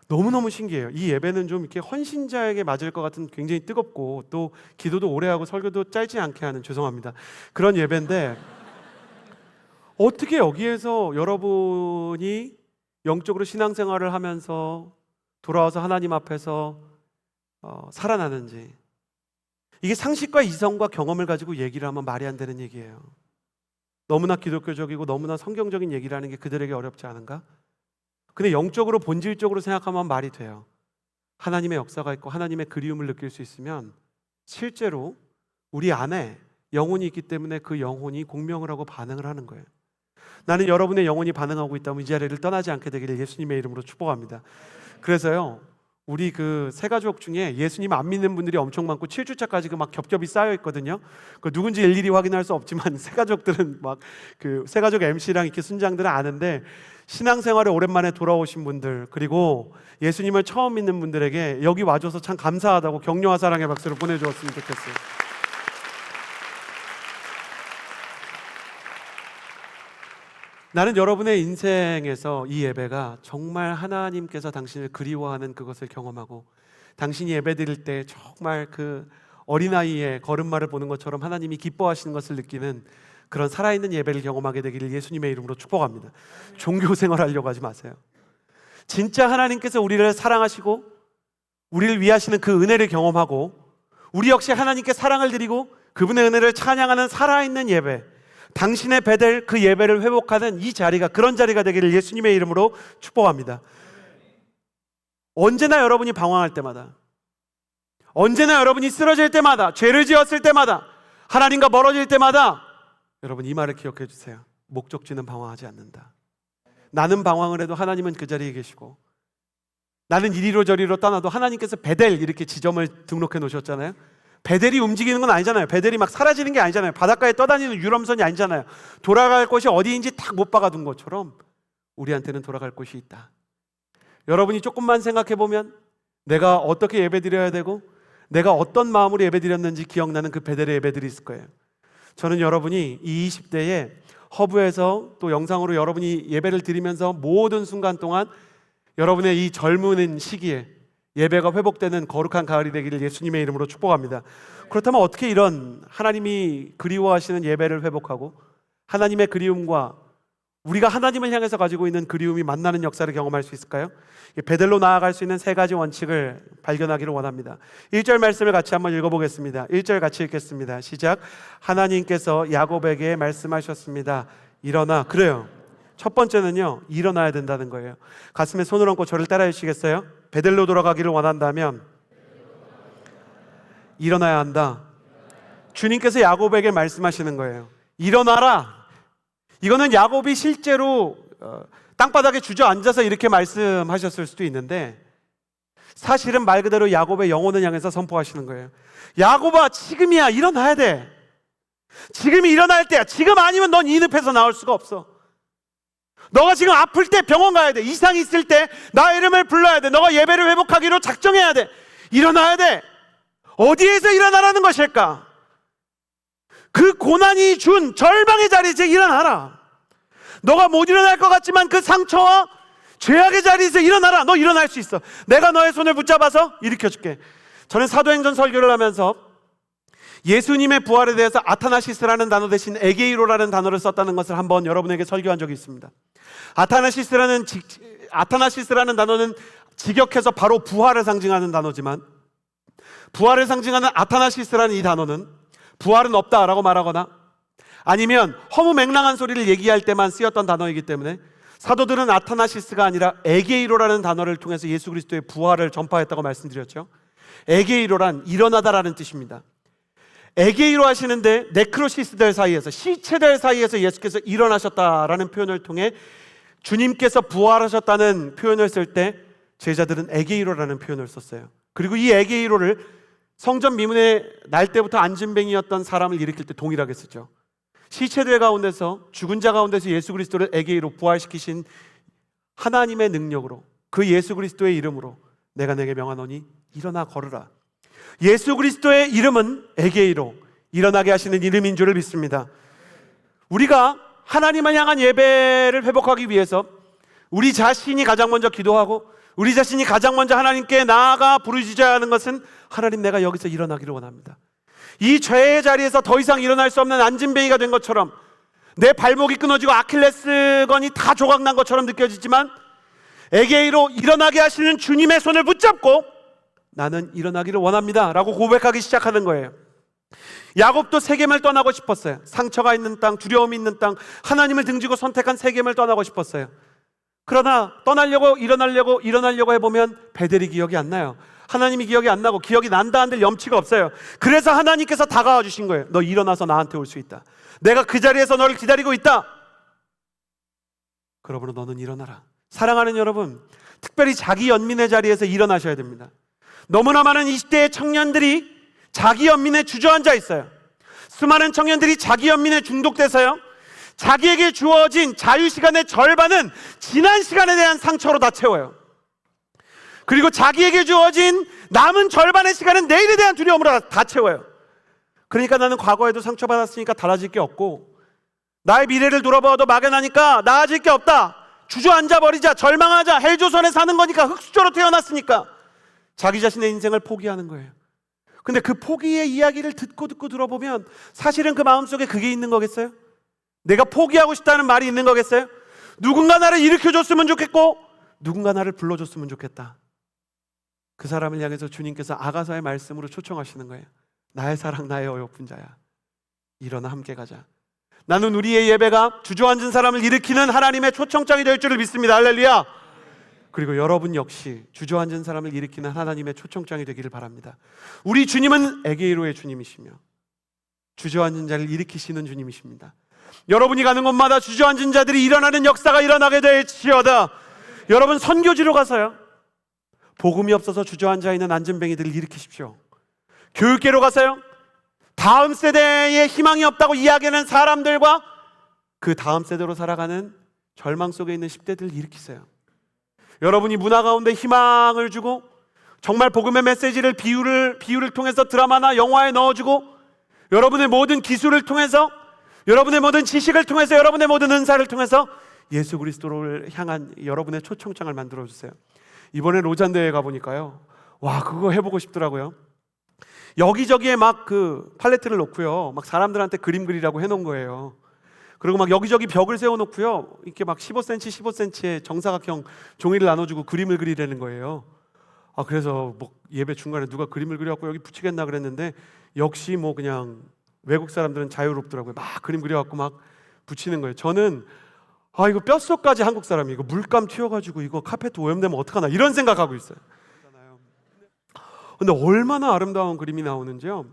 너무너무 신기해요. 이 예배는 좀 이렇게 헌신자에게 맞을 것 같은 굉장히 뜨겁고 또 기도도 오래 하고 설교도 짧지 않게 하는, 죄송합니다, 그런 예배인데 어떻게 여기에서 여러분이 영적으로 신앙생활을 하면서 돌아와서 하나님 앞에서 살아나는지, 이게 상식과 이성과 경험을 가지고 얘기를 하면 말이 안 되는 얘기예요. 너무나 기독교적이고 너무나 성경적인 얘기를 하는 게 그들에게 어렵지 않은가? 근데 영적으로 본질적으로 생각하면 말이 돼요. 하나님의 역사가 있고 하나님의 그리움을 느낄 수 있으면 실제로 우리 안에 영혼이 있기 때문에 그 영혼이 공명을 하고 반응을 하는 거예요. 나는 여러분의 영혼이 반응하고 있다면 이 자리를 떠나지 않게 되기를 예수님의 이름으로 축복합니다. 그래서요, 우리 새가족 중에 예수님 안 믿는 분들이 엄청 많고 7주차까지 막 겹겹이 쌓여 있거든요. 누군지 일일이 확인할 수 없지만 새가족들은 막 새가족 MC랑 이렇게 순장들은 아는데, 신앙생활에 오랜만에 돌아오신 분들 그리고 예수님을 처음 믿는 분들에게 여기 와줘서 참 감사하다고 격려와 사랑의 박수를 보내주었으면 좋겠어요. 네. 나는 여러분의 인생에서 이 예배가 정말 하나님께서 당신을 그리워하는 그것을 경험하고, 당신이 예배 드릴 때 정말 그 어린아이의 걸음마를 보는 것처럼 하나님이 기뻐하시는 것을 느끼는 그런 살아있는 예배를 경험하게 되기를 예수님의 이름으로 축복합니다. 종교 생활하려고 하지 마세요. 진짜 하나님께서 우리를 사랑하시고 우리를 위하시는 그 은혜를 경험하고, 우리 역시 하나님께 사랑을 드리고 그분의 은혜를 찬양하는 살아있는 예배, 당신의 베델 그 예배를 회복하는 이 자리가 그런 자리가 되기를 예수님의 이름으로 축복합니다. 언제나 여러분이 방황할 때마다, 언제나 여러분이 쓰러질 때마다, 죄를 지었을 때마다, 하나님과 멀어질 때마다 여러분 이 말을 기억해 주세요. 목적지는 방황하지 않는다. 나는 방황을 해도 하나님은 그 자리에 계시고, 나는 이리로 저리로 떠나도 하나님께서 베델 이렇게 지점을 등록해 놓으셨잖아요. 베델이 움직이는 건 아니잖아요. 베델이 막 사라지는 게 아니잖아요. 바닷가에 떠다니는 유람선이 아니잖아요. 돌아갈 곳이 어디인지 딱 못 박아둔 것처럼 우리한테는 돌아갈 곳이 있다. 여러분이 조금만 생각해 보면 내가 어떻게 예배드려야 되고 내가 어떤 마음으로 예배드렸는지 기억나는 그 베델의 예배들이 있을 거예요. 저는 여러분이 이 20대에 허브에서 또 영상으로 여러분이 예배를 드리면서 모든 순간 동안 여러분의 이 젊은 시기에 예배가 회복되는 거룩한 가을이 되기를 예수님의 이름으로 축복합니다. 그렇다면 어떻게 이런 하나님이 그리워하시는 예배를 회복하고 하나님의 그리움과 우리가 하나님을 향해서 가지고 있는 그리움이 만나는 역사를 경험할 수 있을까요? 베델로 나아갈 수 있는 세 가지 원칙을 발견하기를 원합니다. 1절 말씀을 같이 한번 읽어보겠습니다. 1절 같이 읽겠습니다. 시작. 하나님께서 야곱에게 말씀하셨습니다. 일어나. 그래요. 첫 번째는요, 일어나야 된다는 거예요. 가슴에 손을 얹고 저를 따라해 주시겠어요? 베델로 돌아가기를 원한다면 일어나야 한다. 주님께서 야곱에게 말씀하시는 거예요. 일어나라. 이거는 야곱이 실제로 땅바닥에 주저앉아서 이렇게 말씀하셨을 수도 있는데, 사실은 말 그대로 야곱의 영혼을 향해서 선포하시는 거예요. 야곱아, 지금이야. 일어나야 돼. 지금이 일어날 때야. 지금 아니면 넌 이 늪에서 나올 수가 없어. 너가 지금 아플 때 병원 가야 돼. 이상이 있을 때 나 이름을 불러야 돼. 너가 예배를 회복하기로 작정해야 돼. 일어나야 돼. 어디에서 일어나라는 것일까? 그 고난이 준 절망의 자리에서 일어나라. 너가 못 일어날 것 같지만 그 상처와 죄악의 자리에서 일어나라. 너 일어날 수 있어. 내가 너의 손을 붙잡아서 일으켜줄게. 저는 사도행전 설교를 하면서 예수님의 부활에 대해서 아타나시스라는 단어 대신 에게이로라는 단어를 썼다는 것을 한번 여러분에게 설교한 적이 있습니다. 아타나시스라는 단어는 직역해서 바로 부활을 상징하는 단어지만, 부활을 상징하는 아타나시스라는 이 단어는 부활은 없다라고 말하거나 아니면 허무맹랑한 소리를 얘기할 때만 쓰였던 단어이기 때문에 사도들은 아타나시스가 아니라 에게이로라는 단어를 통해서 예수 그리스도의 부활을 전파했다고 말씀드렸죠. 에게이로란 일어나다라는 뜻입니다. 에게이로 하시는데 네크로시스들 사이에서, 시체들 사이에서 예수께서 일어나셨다라는 표현을 통해 주님께서 부활하셨다는 표현을 쓸 때 제자들은 에게이로라는 표현을 썼어요. 그리고 이 에게이로를 성전 미문에 날 때부터 안진뱅이였던 사람을 일으킬 때 동일하게 쓰죠. 시체들 가운데서, 죽은 자 가운데서 예수 그리스도를 에게이로 부활시키신 하나님의 능력으로, 그 예수 그리스도의 이름으로 내가 내게 명하노니 일어나 걸으라. 예수 그리스도의 이름은 에게이로, 일어나게 하시는 이름인 줄을 믿습니다. 우리가 하나님을 향한 예배를 회복하기 위해서 우리 자신이 가장 먼저 기도하고 우리 자신이 가장 먼저 하나님께 나아가 부르짖어야 하는 것은, 하나님, 내가 여기서 일어나기를 원합니다. 이 죄의 자리에서 더 이상 일어날 수 없는 안진뱅이가 된 것처럼, 내 발목이 끊어지고 아킬레스건이 다 조각난 것처럼 느껴지지만, 에게이로 일어나게 하시는 주님의 손을 붙잡고 나는 일어나기를 원합니다 라고 고백하기 시작하는 거예요. 야곱도 세겜을 떠나고 싶었어요. 상처가 있는 땅, 두려움이 있는 땅, 하나님을 등지고 선택한 세겜을 떠나고 싶었어요. 그러나 떠나려고 일어나려고 해보면 베델이 기억이 안 나요. 하나님이 기억이 안 나고, 기억이 난다 한들 염치가 없어요. 그래서 하나님께서 다가와 주신 거예요. 너 일어나서 나한테 올 수 있다. 내가 그 자리에서 너를 기다리고 있다. 그러므로 너는 일어나라. 사랑하는 여러분, 특별히 자기 연민의 자리에서 일어나셔야 됩니다. 너무나 많은 20대의 청년들이 자기 연민에 주저앉아 있어요. 수많은 청년들이 자기 연민에 중독돼서요, 자기에게 주어진 자유시간의 절반은 지난 시간에 대한 상처로 다 채워요. 그리고 자기에게 주어진 남은 절반의 시간은 내일에 대한 두려움으로 다 채워요. 그러니까 나는 과거에도 상처받았으니까 달라질 게 없고, 나의 미래를 돌아보아도 막연하니까 나아질 게 없다. 주저앉아 버리자. 절망하자. 헬조선에 사는 거니까, 흙수저로 태어났으니까. 자기 자신의 인생을 포기하는 거예요. 근데 그 포기의 이야기를 듣고 들어보면 사실은 그 마음속에 그게 있는 거겠어요? 내가 포기하고 싶다는 말이 있는 거겠어요? 누군가 나를 일으켜줬으면 좋겠고 누군가 나를 불러줬으면 좋겠다. 그 사람을 향해서 주님께서 아가서의 말씀으로 초청하시는 거예요. 나의 사랑, 나의 어여쁜 자야, 일어나 함께 가자. 나는 우리의 예배가 주저앉은 사람을 일으키는 하나님의 초청장이 될 줄을 믿습니다. 할렐루야. 그리고 여러분 역시 주저앉은 사람을 일으키는 하나님의 초청장이 되기를 바랍니다. 우리 주님은 에게이로의 주님이시며 주저앉은 자를 일으키시는 주님이십니다. 여러분이 가는 곳마다 주저앉은 자들이 일어나는 역사가 일어나게 될지어다. 여러분 선교지로 가서요, 복음이 없어서 주저앉아 있는 안전뱅이들을 일으키십시오. 교육계로 가서요, 다음 세대에 희망이 없다고 이야기하는 사람들과 그 다음 세대로 살아가는 절망 속에 있는 10대들을 일으키세요. 여러분이 문화 가운데 희망을 주고 정말 복음의 메시지를 비유를 통해서 드라마나 영화에 넣어주고 여러분의 모든 기술을 통해서, 여러분의 모든 지식을 통해서, 여러분의 모든 은사를 통해서 예수 그리스도를 향한 여러분의 초청장을 만들어주세요. 이번에 로잔대회 가보니까요, 와, 그거 해보고 싶더라고요. 여기저기에 막 그 팔레트를 놓고요, 막 사람들한테 그림 그리라고 해놓은 거예요. 그리고 막 여기저기 벽을 세워놓고요, 이렇게 막 15cm, 15cm의 정사각형 종이를 나눠주고 그림을 그리라는 거예요. 그래서 뭐 예배 중간에 누가 그림을 그려갖고 여기 붙이겠나 그랬는데, 역시 뭐 그냥 외국 사람들은 자유롭더라고요. 막 그림 그려갖고 막 붙이는 거예요. 저는 이거 뼛속까지 한국 사람이 이거 물감 튀어가지고 이거 카페트 오염되면 어떡하나 이런 생각하고 있어요. 근데 얼마나 아름다운 그림이 나오는지요.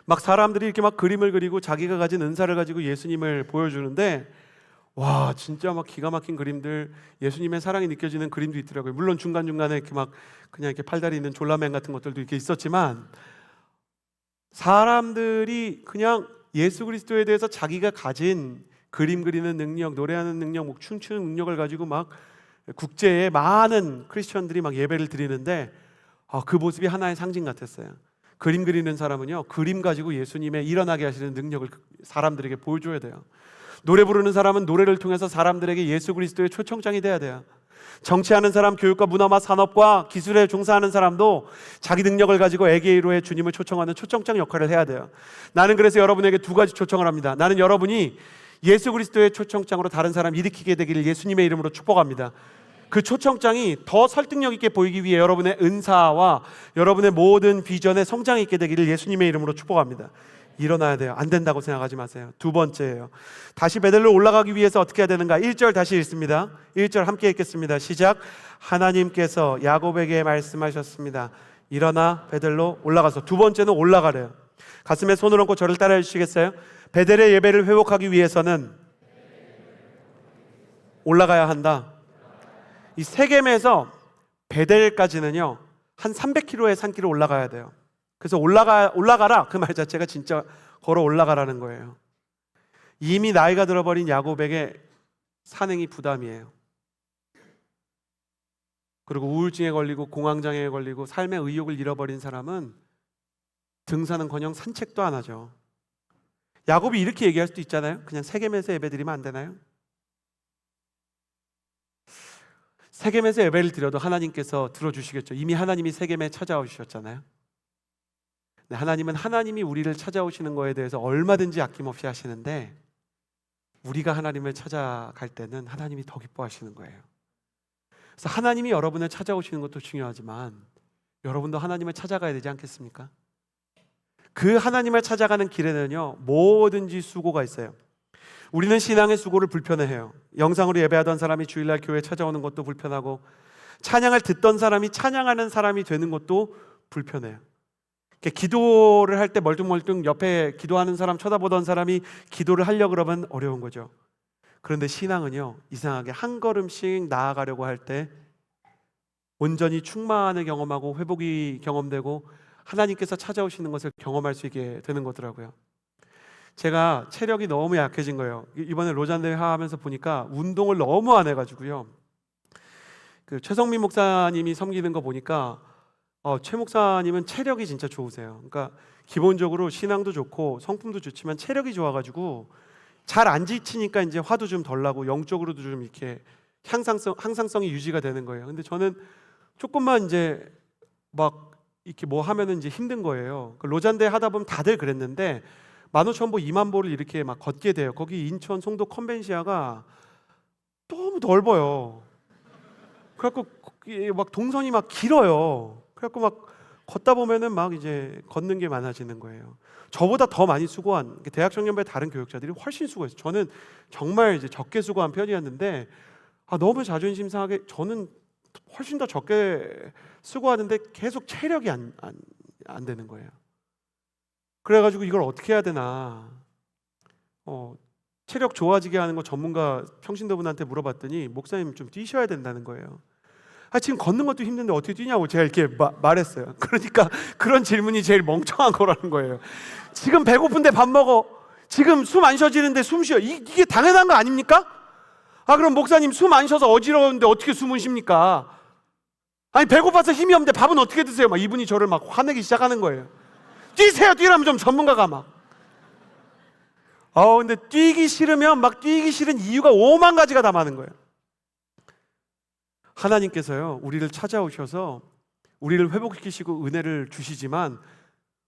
막 사람들이 이렇게 막 그림을 그리고 자기가 가진 은사를 가지고 예수님을 보여주는데, 와, 진짜 막 기가 막힌 그림들, 예수님의 사랑이 느껴지는 그림도 있더라고요. 물론 중간중간에 이렇게 막 그냥 이렇게 팔다리 있는 졸라맨 같은 것들도 이렇게 있었지만, 사람들이 그냥 예수 그리스도에 대해서 자기가 가진 그림 그리는 능력, 노래하는 능력, 뭐 춤추는 능력을 가지고 막 국제에 많은 크리스천들이 막 예배를 드리는데, 그 모습이 하나의 상징 같았어요. 그림 그리는 사람은요, 그림 가지고 예수님의 일어나게 하시는 능력을 사람들에게 보여줘야 돼요. 노래 부르는 사람은 노래를 통해서 사람들에게 예수 그리스도의 초청장이 돼야 돼요. 정치하는 사람, 교육과 문화와 산업과 기술에 종사하는 사람도 자기 능력을 가지고 에게이로의 주님을 초청하는 초청장 역할을 해야 돼요. 나는 그래서 여러분에게 두 가지 초청을 합니다. 나는 여러분이 예수 그리스도의 초청장으로 다른 사람 일으키게 되기를 예수님의 이름으로 축복합니다. 그 초청장이 더 설득력 있게 보이기 위해 여러분의 은사와 여러분의 모든 비전에 성장이 있게 되기를 예수님의 이름으로 축복합니다. 일어나야 돼요. 안 된다고 생각하지 마세요. 두 번째예요. 다시 베델로 올라가기 위해서 어떻게 해야 되는가? 1절 다시 읽습니다. 1절 함께 읽겠습니다. 시작. 하나님께서 야곱에게 말씀하셨습니다. 일어나 베델로 올라가서. 두 번째는 올라가래요. 가슴에 손을 얹고 저를 따라해 주시겠어요? 베델의 예배를 회복하기 위해서는 올라가야 한다. 이 세겜에서 베델까지는요 한 300km의 산길을 올라가야 돼요. 그래서 올라가라 그 말 자체가 진짜 걸어 올라가라는 거예요. 이미 나이가 들어버린 야곱에게 산행이 부담이에요. 그리고 우울증에 걸리고 공황장애에 걸리고 삶의 의욕을 잃어버린 사람은 등산은커녕 산책도 안 하죠. 야곱이 이렇게 얘기할 수도 있잖아요. 그냥 세겜에서 예배드리면 안 되나요? 세겜에서 예배를 드려도 하나님께서 들어주시겠죠. 이미 하나님이 세겜에 찾아오셨잖아요. 하나님은 하나님이 우리를 찾아오시는 거에 대해서 얼마든지 아낌없이 하시는데, 우리가 하나님을 찾아갈 때는 하나님이 더 기뻐하시는 거예요. 그래서 하나님이 여러분을 찾아오시는 것도 중요하지만 여러분도 하나님을 찾아가야 되지 않겠습니까? 그 하나님을 찾아가는 길에는요 뭐든지 수고가 있어요. 우리는 신앙의 수고를 불편해해요. 영상으로 예배하던 사람이 주일날 교회에 찾아오는 것도 불편하고, 찬양을 듣던 사람이 찬양하는 사람이 되는 것도 불편해요. 기도를 할 때 멀뚱멀뚱 옆에 기도하는 사람 쳐다보던 사람이 기도를 하려고 그러면 어려운 거죠. 그런데 신앙은요 이상하게 한 걸음씩 나아가려고 할 때 온전히 충만을 경험하고 회복이 경험되고 하나님께서 찾아오시는 것을 경험할 수 있게 되는 거더라고요. 제가 체력이 너무 약해진 거예요. 이번에 로잔대회 하면서 보니까 운동을 너무 안 해가지고요. 그 최성민 목사님이 섬기는 거 보니까 최 목사님은 체력이 진짜 좋으세요. 그러니까 기본적으로 신앙도 좋고 성품도 좋지만 체력이 좋아가지고 잘 안 지치니까 이제 화도 좀 덜 나고 영적으로도 좀 이렇게 항상성이 유지가 되는 거예요. 근데 저는 조금만 이제 막 이렇게 뭐 하면은 이제 힘든 거예요. 로잔대 하다 보면 다들 그랬는데 15,000보 20,000보를 이렇게 막 걷게 돼요. 거기 인천 송도 컨벤시아가 너무 넓어요. 그래갖고 막 동선이 막 길어요. 그래갖고 막 걷다 보면은 막 이제 걷는 게 많아지는 거예요. 저보다 더 많이 수고한 대학 청년부의 다른 교육자들이 훨씬 수고했어요. 저는 정말 이제 적게 수고한 편이었는데 너무 자존심 상하게 저는 훨씬 더 적게 수고하는데 계속 체력이 안 되는 거예요. 그래가지고 이걸 어떻게 해야 되나 체력 좋아지게 하는 거 전문가 평신도분한테 물어봤더니 목사님 좀 뛰셔야 된다는 거예요. 지금 걷는 것도 힘든데 어떻게 뛰냐고 제가 이렇게 말했어요. 그러니까 그런 질문이 제일 멍청한 거라는 거예요. 지금 배고픈데 밥 먹어. 지금 숨 안 쉬어지는데 숨 쉬어. 이게 당연한 거 아닙니까? 그럼 목사님 숨 안 쉬어서 어지러운데 어떻게 숨을 쉽니까? 아니 배고파서 힘이 없는데 밥은 어떻게 드세요? 막 이분이 저를 막 화내기 시작하는 거예요. 뛰세요, 뛰라면 좀 전문가가 막. 근데 뛰기 싫으면 막 뛰기 싫은 이유가 5만 가지가 다 많은 거예요. 하나님께서요, 우리를 찾아오셔서 우리를 회복시키시고 은혜를 주시지만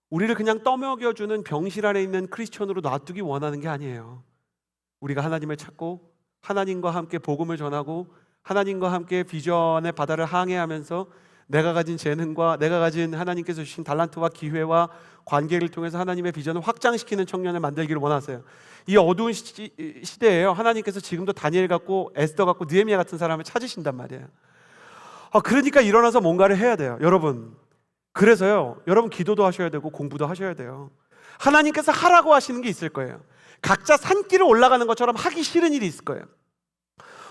우리를 그냥 떠먹여주는 병실 안에 있는 크리스천으로 놔두기 원하는 게 아니에요. 우리가 하나님을 찾고 하나님과 함께 복음을 전하고 하나님과 함께 비전의 바다를 항해하면서 내가 가진 재능과 내가 가진 하나님께서 주신 달란트와 기회와 관계를 통해서 하나님의 비전을 확장시키는 청년을 만들기를 원하세요. 이 어두운 시대에요, 하나님께서 지금도 다니엘 같고 에스더 같고 느헤미야 같은 사람을 찾으신단 말이에요. 그러니까 일어나서 뭔가를 해야 돼요, 여러분. 그래서요, 여러분 기도도 하셔야 되고 공부도 하셔야 돼요. 하나님께서 하라고 하시는 게 있을 거예요. 각자 산길을 올라가는 것처럼 하기 싫은 일이 있을 거예요.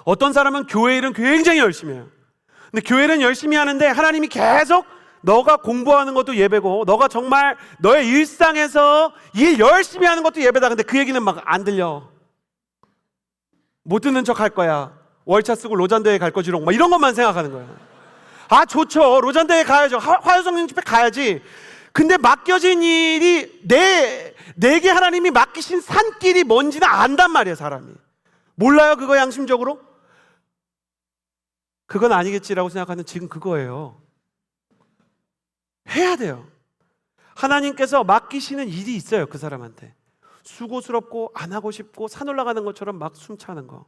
어떤 사람은 교회 일은 굉장히 열심히 해요. 근데 교회는 열심히 하는데 하나님이 계속 너가 공부하는 것도 예배고 너가 정말 너의 일상에서 일 열심히 하는 것도 예배다. 근데 그 얘기는 막 안 들려. 못 듣는 척 할 거야. 월차 쓰고 로잔대에 갈 거지롱. 막 이런 것만 생각하는 거예요. 좋죠. 로잔대에 가야죠. 화요성령 집회 가야지. 근데 맡겨진 일이 내게 하나님이 맡기신 산길이 뭔지는 안단 말이에요, 사람이. 몰라요, 그거 양심적으로? 그건 아니겠지라고 생각하는 지금 그거예요. 해야 돼요. 하나님께서 맡기시는 일이 있어요, 그 사람한테. 수고스럽고 안 하고 싶고 산 올라가는 것처럼 막 숨차는 거.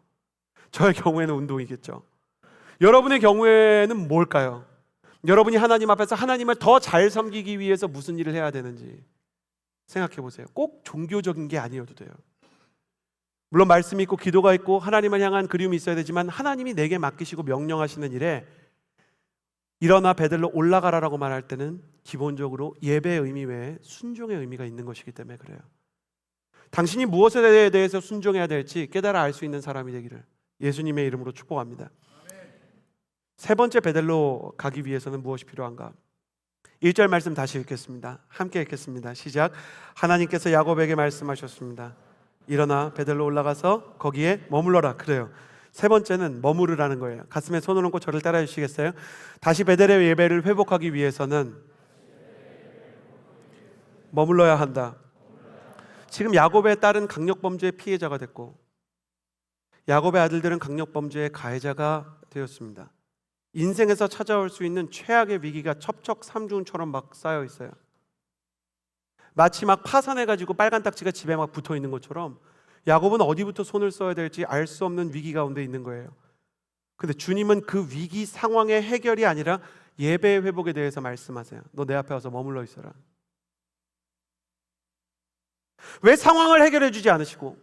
저의 경우에는 운동이겠죠. 여러분의 경우에는 뭘까요? 여러분이 하나님 앞에서 하나님을 더 잘 섬기기 위해서 무슨 일을 해야 되는지 생각해 보세요. 꼭 종교적인 게 아니어도 돼요. 물론 말씀이 있고 기도가 있고 하나님을 향한 그리움이 있어야 되지만 하나님이 내게 맡기시고 명령하시는 일에 일어나 베들로 올라가라라고 말할 때는 기본적으로 예배의 의미 외에 순종의 의미가 있는 것이기 때문에 그래요. 당신이 무엇에 대해서 순종해야 될지 깨달아 알 수 있는 사람이 되기를 예수님의 이름으로 축복합니다. 세 번째 베들로 가기 위해서는 무엇이 필요한가? 1절 말씀 다시 읽겠습니다. 함께 읽겠습니다. 시작. 하나님께서 야곱에게 말씀하셨습니다. 일어나 베들로 올라가서 거기에 머물러라. 그래요. 세 번째는 머무르라는 거예요. 가슴에 손을 얹고 저를 따라해 주시겠어요? 다시 베델의 예배를 회복하기 위해서는 머물러야 한다. 지금 야곱의 딸은 강력범죄의 피해자가 됐고 야곱의 아들들은 강력범죄의 가해자가 되었습니다. 인생에서 찾아올 수 있는 최악의 위기가 첩첩삼중처럼 막 쌓여 있어요. 마치 막 파산해가지고 빨간 딱지가 집에 막 붙어 있는 것처럼 야곱은 어디부터 손을 써야 될지 알 수 없는 위기 가운데 있는 거예요. 근데 주님은 그 위기 상황의 해결이 아니라 예배의 회복에 대해서 말씀하세요. 너 내 앞에 와서 머물러 있어라. 왜 상황을 해결해 주지 않으시고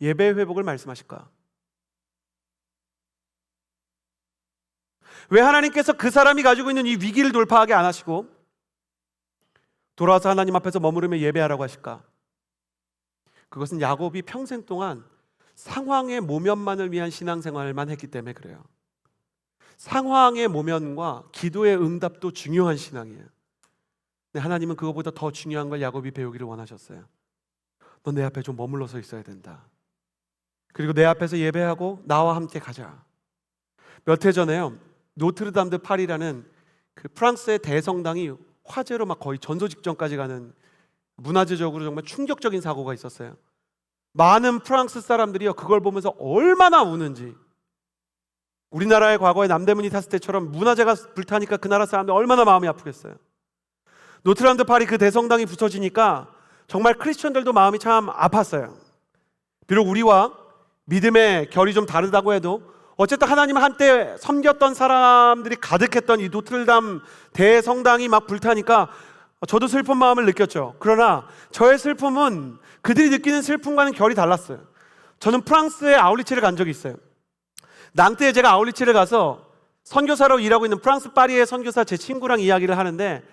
예배의 회복을 말씀하실까? 왜 하나님께서 그 사람이 가지고 있는 이 위기를 돌파하게 안 하시고 돌아와서 하나님 앞에서 머무르며 예배하라고 하실까? 그것은 야곱이 평생 동안 상황의 모면만을 위한 신앙생활만 했기 때문에 그래요. 상황의 모면과 기도의 응답도 중요한 신앙이에요. 근데 하나님은 그것보다 더 중요한 걸 야곱이 배우기를 원하셨어요. 너 내 앞에 좀 머물러서 있어야 된다. 그리고 내 앞에서 예배하고 나와 함께 가자. 몇 해 전에요, 노트르담 드 파리라는 그 프랑스의 대성당이 화재로 막 거의 전소 직전까지 가는 문화재적으로 정말 충격적인 사고가 있었어요. 많은 프랑스 사람들이요 그걸 보면서 얼마나 우는지. 우리나라의 과거에 남대문이 탔을 때처럼 문화재가 불타니까 그 나라 사람들 얼마나 마음이 아프겠어요. 노트르담드 파리 그 대성당이 부서지니까 정말 크리스천들도 마음이 참 아팠어요. 비록 우리와 믿음의 결이 좀 다르다고 해도 어쨌든 하나님 한때 섬겼던 사람들이 가득했던 이 노트르담 대성당이 막 불타니까 저도 슬픈 마음을 느꼈죠. 그러나 저의 슬픔은 그들이 느끼는 슬픔과는 결이 달랐어요. 저는 프랑스의 아울리치를 간 적이 있어요. 낭뜨에 제가 아울리치를 가서 선교사로 일하고 있는 프랑스 파리의 선교사 제 친구랑 이야기를 하는데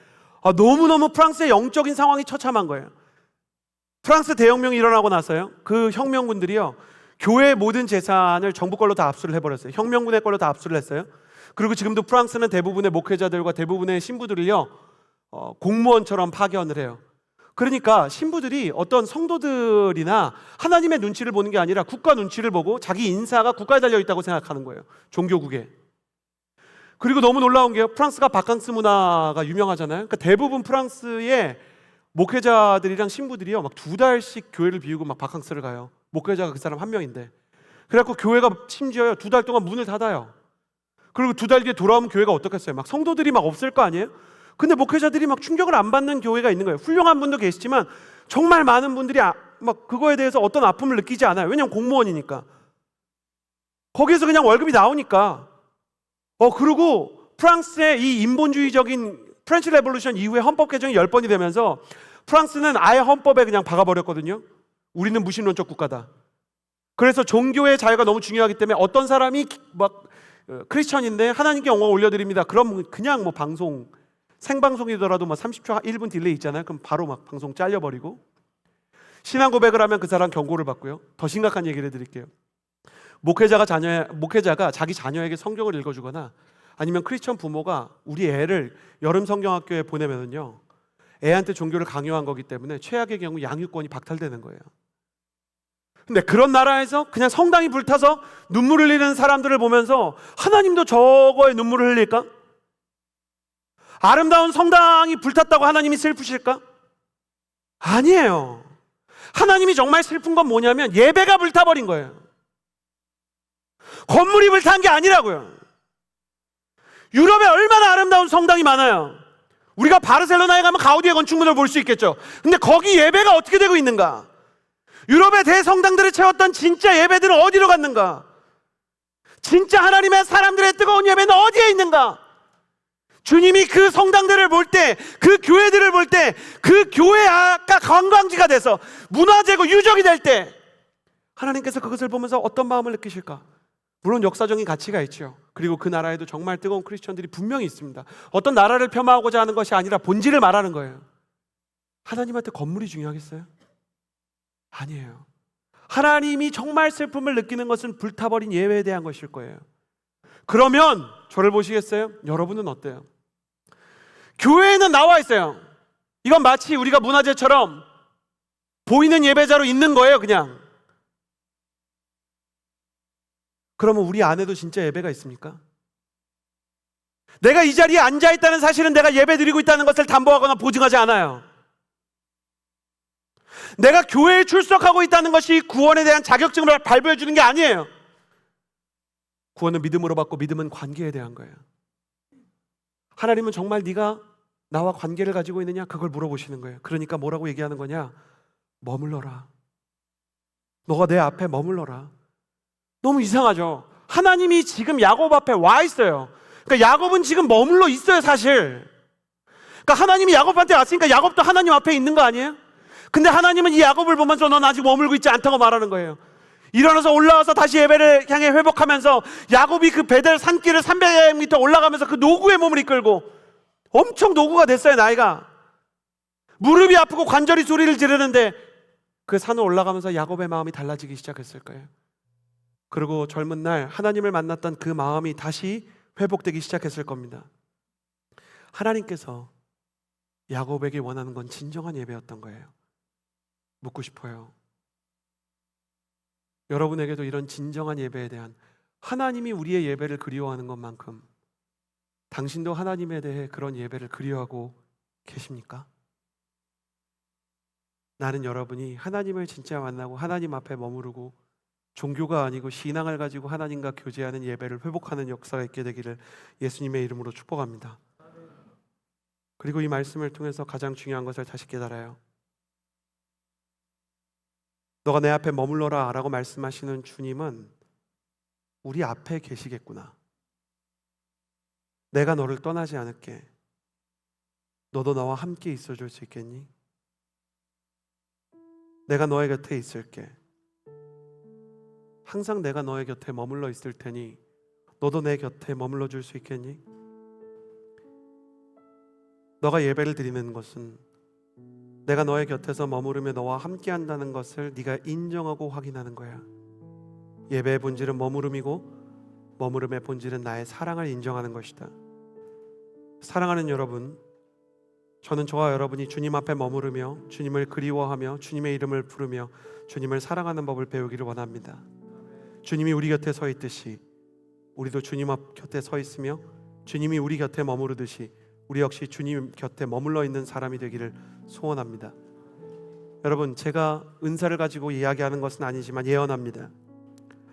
너무너무 프랑스의 영적인 상황이 처참한 거예요. 프랑스 대혁명이 일어나고 나서요 그 혁명군들이요 교회의 모든 재산을 정부 걸로 다 압수를 해버렸어요. 혁명군의 걸로 다 압수를 했어요. 그리고 지금도 프랑스는 대부분의 목회자들과 대부분의 신부들을요 공무원처럼 파견을 해요. 그러니까 신부들이 어떤 성도들이나 하나님의 눈치를 보는 게 아니라 국가 눈치를 보고 자기 인사가 국가에 달려있다고 생각하는 거예요. 종교국에. 그리고 너무 놀라운 게요 프랑스가 바캉스 문화가 유명하잖아요. 그러니까 대부분 프랑스의 목회자들이랑 신부들이요 막 2달씩 교회를 비우고 막 바캉스를 가요. 목회자가 그 사람 한 명인데. 그래갖고 교회가 심지어요 2달 동안 문을 닫아요. 그리고 2달 뒤에 돌아오면 교회가 어떻겠어요? 막 성도들이 막 없을 거 아니에요? 근데 목회자들이 막 충격을 안 받는 교회가 있는 거예요. 훌륭한 분도 계시지만 정말 많은 분들이 막 그거에 대해서 어떤 아픔을 느끼지 않아요. 왜냐면 공무원이니까. 거기에서 그냥 월급이 나오니까. 그리고 프랑스의 이 인본주의적인 프렌치 레볼루션 이후에 헌법 개정이 10번이 되면서 프랑스는 아예 헌법에 그냥 박아버렸거든요. 우리는 무신론적 국가다. 그래서 종교의 자유가 너무 중요하기 때문에 어떤 사람이 막 크리스천인데 하나님께 영광 올려드립니다. 그럼 그냥 뭐 방송 생방송이더라도 뭐 30초 1분 딜레이 있잖아요. 그럼 바로 막 방송 잘려버리고 신앙 고백을 하면 그 사람 경고를 받고요. 더 심각한 얘기를 해드릴게요. 목회자가 자기 자녀에게 성경을 읽어주거나 아니면 크리스천 부모가 우리 애를 여름 성경학교에 보내면은요 애한테 종교를 강요한 거기 때문에 최악의 경우 양육권이 박탈되는 거예요. 근데 그런 나라에서 그냥 성당이 불타서 눈물을 흘리는 사람들을 보면서 하나님도 저거에 눈물을 흘릴까? 아름다운 성당이 불탔다고 하나님이 슬프실까? 아니에요. 하나님이 정말 슬픈 건 뭐냐면 예배가 불타버린 거예요. 건물이 불탄 게 아니라고요. 유럽에 얼마나 아름다운 성당이 많아요. 우리가 바르셀로나에 가면 가우디의 건축물을 볼 수 있겠죠. 근데 거기 예배가 어떻게 되고 있는가? 유럽의 대성당들을 채웠던 진짜 예배들은 어디로 갔는가? 진짜 하나님의 사람들의 뜨거운 예배는 어디에 있는가? 주님이 그 성당들을 볼 때, 그 교회들을 볼 때, 그 교회가 관광지가 돼서 문화재고 유적이 될 때 하나님께서 그것을 보면서 어떤 마음을 느끼실까? 물론 역사적인 가치가 있죠. 그리고 그 나라에도 정말 뜨거운 크리스천들이 분명히 있습니다. 어떤 나라를 폄하하고자 하는 것이 아니라 본질을 말하는 거예요. 하나님한테 건물이 중요하겠어요? 아니에요. 하나님이 정말 슬픔을 느끼는 것은 불타버린 예배에 대한 것일 거예요. 그러면 저를 보시겠어요? 여러분은 어때요? 교회에는 나와 있어요. 이건 마치 우리가 문화재처럼 보이는 예배자로 있는 거예요, 그냥. 그러면 우리 안에도 진짜 예배가 있습니까? 내가 이 자리에 앉아있다는 사실은 내가 예배 드리고 있다는 것을 담보하거나 보증하지 않아요. 내가 교회에 출석하고 있다는 것이 구원에 대한 자격증을 발부해 주는 게 아니에요. 구원은 믿음으로 받고 믿음은 관계에 대한 거예요. 하나님은 정말 네가 나와 관계를 가지고 있느냐? 그걸 물어보시는 거예요. 그러니까 뭐라고 얘기하는 거냐? 머물러라. 너가 내 앞에 머물러라. 너무 이상하죠? 하나님이 지금 야곱 앞에 와 있어요. 그러니까 야곱은 지금 머물러 있어요, 사실. 그러니까 하나님이 야곱한테 왔으니까 야곱도 하나님 앞에 있는 거 아니에요? 근데 하나님은 이 야곱을 보면서 넌 아직 머물고 있지 않다고 말하는 거예요. 일어나서 올라와서 다시 예배를 향해 회복하면서 야곱이 그 베델 산길을 300m 올라가면서 그 노구의 몸을 이끌고 엄청 노구가 됐어요, 나이가. 무릎이 아프고 관절이 소리를 지르는데 그 산을 올라가면서 야곱의 마음이 달라지기 시작했을 거예요. 그리고 젊은 날 하나님을 만났던 그 마음이 다시 회복되기 시작했을 겁니다. 하나님께서 야곱에게 원하는 건 진정한 예배였던 거예요. 묻고 싶어요. 여러분에게도 이런 진정한 예배에 대한, 하나님이 우리의 예배를 그리워하는 것만큼 당신도 하나님에 대해 그런 예배를 그리워하고 계십니까? 나는 여러분이 하나님을 진짜 만나고 하나님 앞에 머무르고 종교가 아니고 신앙을 가지고 하나님과 교제하는 예배를 회복하는 역사가 있게 되기를 예수님의 이름으로 축복합니다. 그리고 이 말씀을 통해서 가장 중요한 것을 다시 깨달아요. 너가 내 앞에 머물러라 라고 말씀하시는 주님은 우리 앞에 계시겠구나. 내가 너를 떠나지 않을게. 너도 나와 함께 있어줄 수 있겠니? 내가 너의 곁에 있을게. 항상 내가 너의 곁에 머물러 있을 테니 너도 내 곁에 머물러 줄 수 있겠니? 너가 예배를 드리는 것은 내가 너의 곁에서 머무르며 너와 함께 한다는 것을 네가 인정하고 확인하는 거야. 예배의 본질은 머무름이고 머무름의 본질은 나의 사랑을 인정하는 것이다. 사랑하는 여러분, 저는 저와 여러분이 주님 앞에 머무르며 주님을 그리워하며 주님의 이름을 부르며 주님을 사랑하는 법을 배우기를 원합니다. 주님이 우리 곁에 서 있듯이 우리도 주님 앞 곁에 서 있으며 주님이 우리 곁에 머무르듯이 우리 역시 주님 곁에 머물러 있는 사람이 되기를 소원합니다. 여러분, 제가 은사를 가지고 이야기하는 것은 아니지만 예언합니다.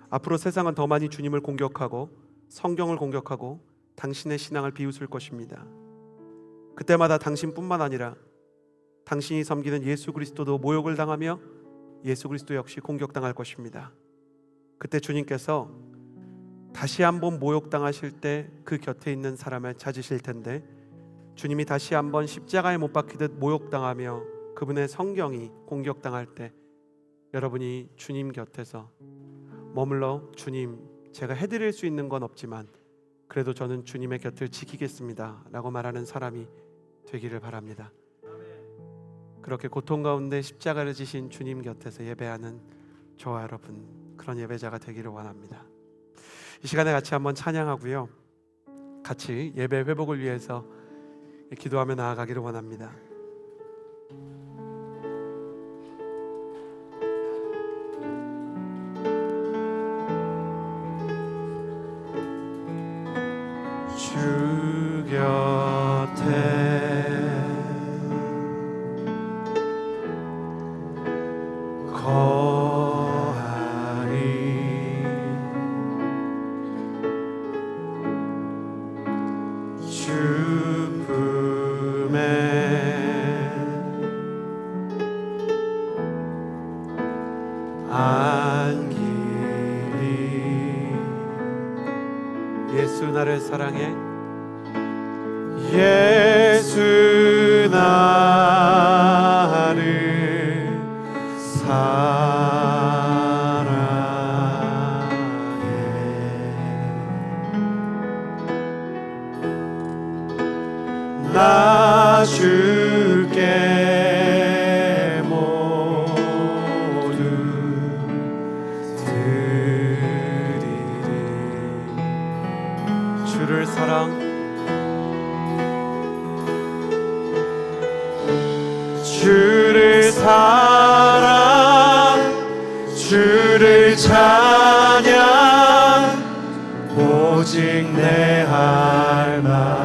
앞으로 세상은 더 많이 주님을 공격하고 성경을 공격하고 당신의 신앙을 비웃을 것입니다. 그때마다 당신뿐만 아니라 당신이 섬기는 예수 그리스도도 모욕을 당하며 예수 그리스도 역시 공격당할 것입니다. 그때 주님께서 다시 한번 모욕당하실 때 그 곁에 있는 사람을 찾으실 텐데, 주님이 다시 한번 십자가에 못 박히듯 모욕당하며 그분의 성경이 공격당할 때 여러분이 주님 곁에서 머물러 주님, 제가 해드릴 수 있는 건 없지만 그래도 저는 주님의 곁을 지키겠습니다 라고 말하는 사람이 되기를 바랍니다. 그렇게 고통 가운데 십자가를 지신 주님 곁에서 예배하는 저와 여러분, 그런 예배자가 되기를 원합니다. 이 시간에 같이 한번 찬양하고요, 같이 예배 회복을 위해서 기도하며 나아가기를 원합니다. 주 곁에 예수 나를 사랑해. 예수 나를 사랑해. 나 줄게 모두 드리리. 주를 사랑, 주를 사랑, 주를 찬양, 오직 내 할 말.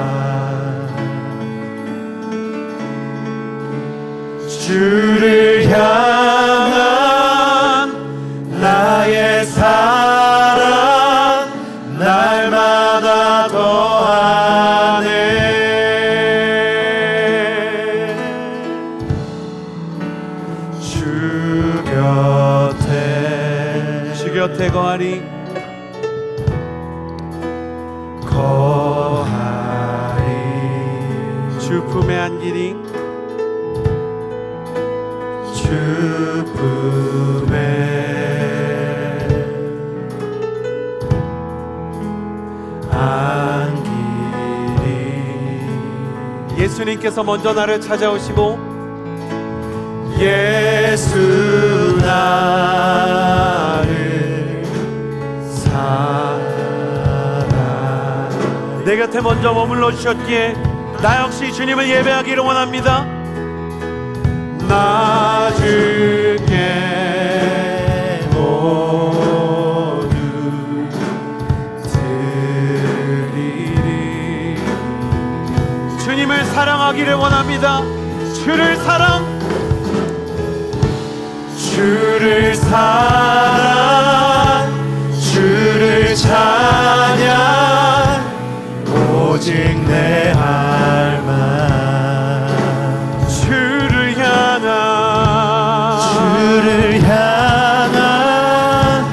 주를 향한 나의 사랑 날마다 더하네. 주 곁에 거하리, 주 품에 안기리, 주 품에 안기리. 예수님께서 먼저 나를 찾아오시고 예수 나를 사랑. 내 곁에 먼저 머물러 주셨기에 나 역시 주님을 예배하기를 원합니다. 나 줄게 모두 드리리. 주님을 사랑하기를 원합니다. 주를 사랑, 주를 사랑 주를 찬양 오직 내 할망 주를 향한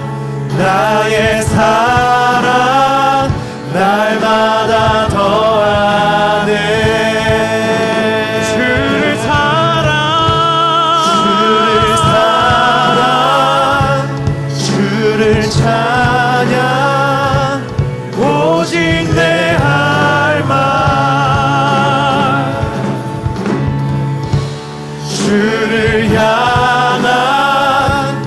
나의 사랑 날마다 더하네 주를 사랑 주를 찬양 오직 내 할망 주를 향한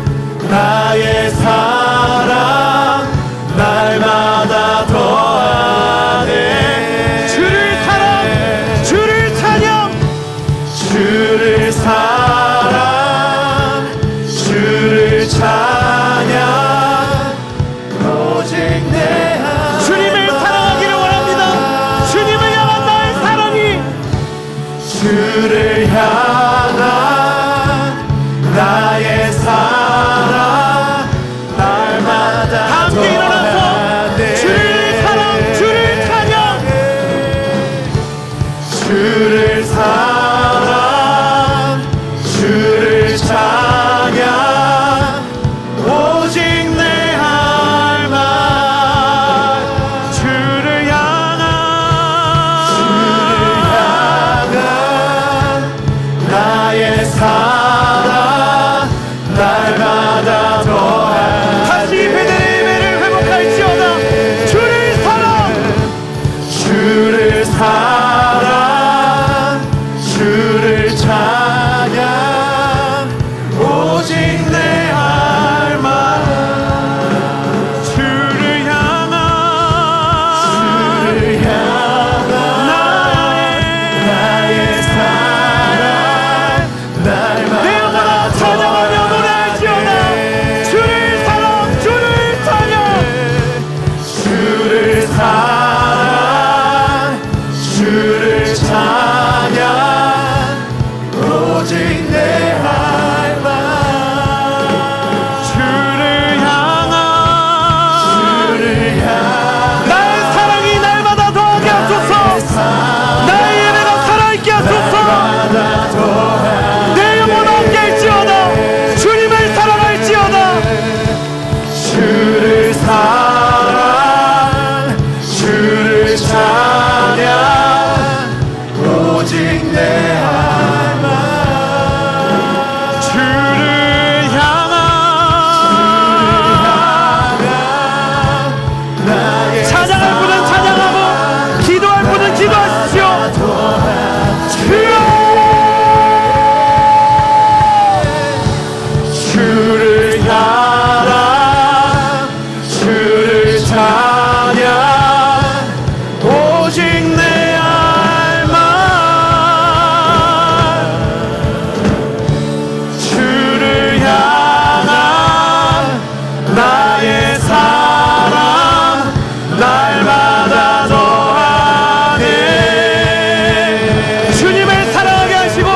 나의 사랑 날마다 더하네 주를 사랑 주를 찬양 주를 사랑 주를 찬양 오직 내 하나님 주님을 사랑하기를 원합니다. 주님을 향한 나의 사랑이 주를 향한 나의 사랑 날마다 함께 일어나서 주를 사랑 주를 찬양 주를 사랑 주를 찬양 오직 내 할망 주를 향한 나의 사랑 날마다 더하네 다시 베들레헴을 회복할지어다. 주를 사랑 주를 사랑 주를 찬양 오직 내 할망 주를 향한 나의 사랑 날마다 내 영혼아 찬양하며 노래할지어다. 주를 사랑 주를 찬양 주를 사랑 주를 찬양 오직 내 할망 주를 향한 주를 향한 나의 사랑이 날마다 더하게 하소서. 나의 예배가 살아있게 하소서. 내 영혼 함께 할지어다. 주님을 사랑할지어다. 주를 사랑 주를 찬양 오직 내 할망 주를 향한 나의 찬양할 분은 찬양하고 기도할 분은 기도하십시오. 주여 주를 향한 주를 찬양 오직 내 할망 주를 향한 나의 사랑 날마다 더하네 주님을 사랑하게 하시고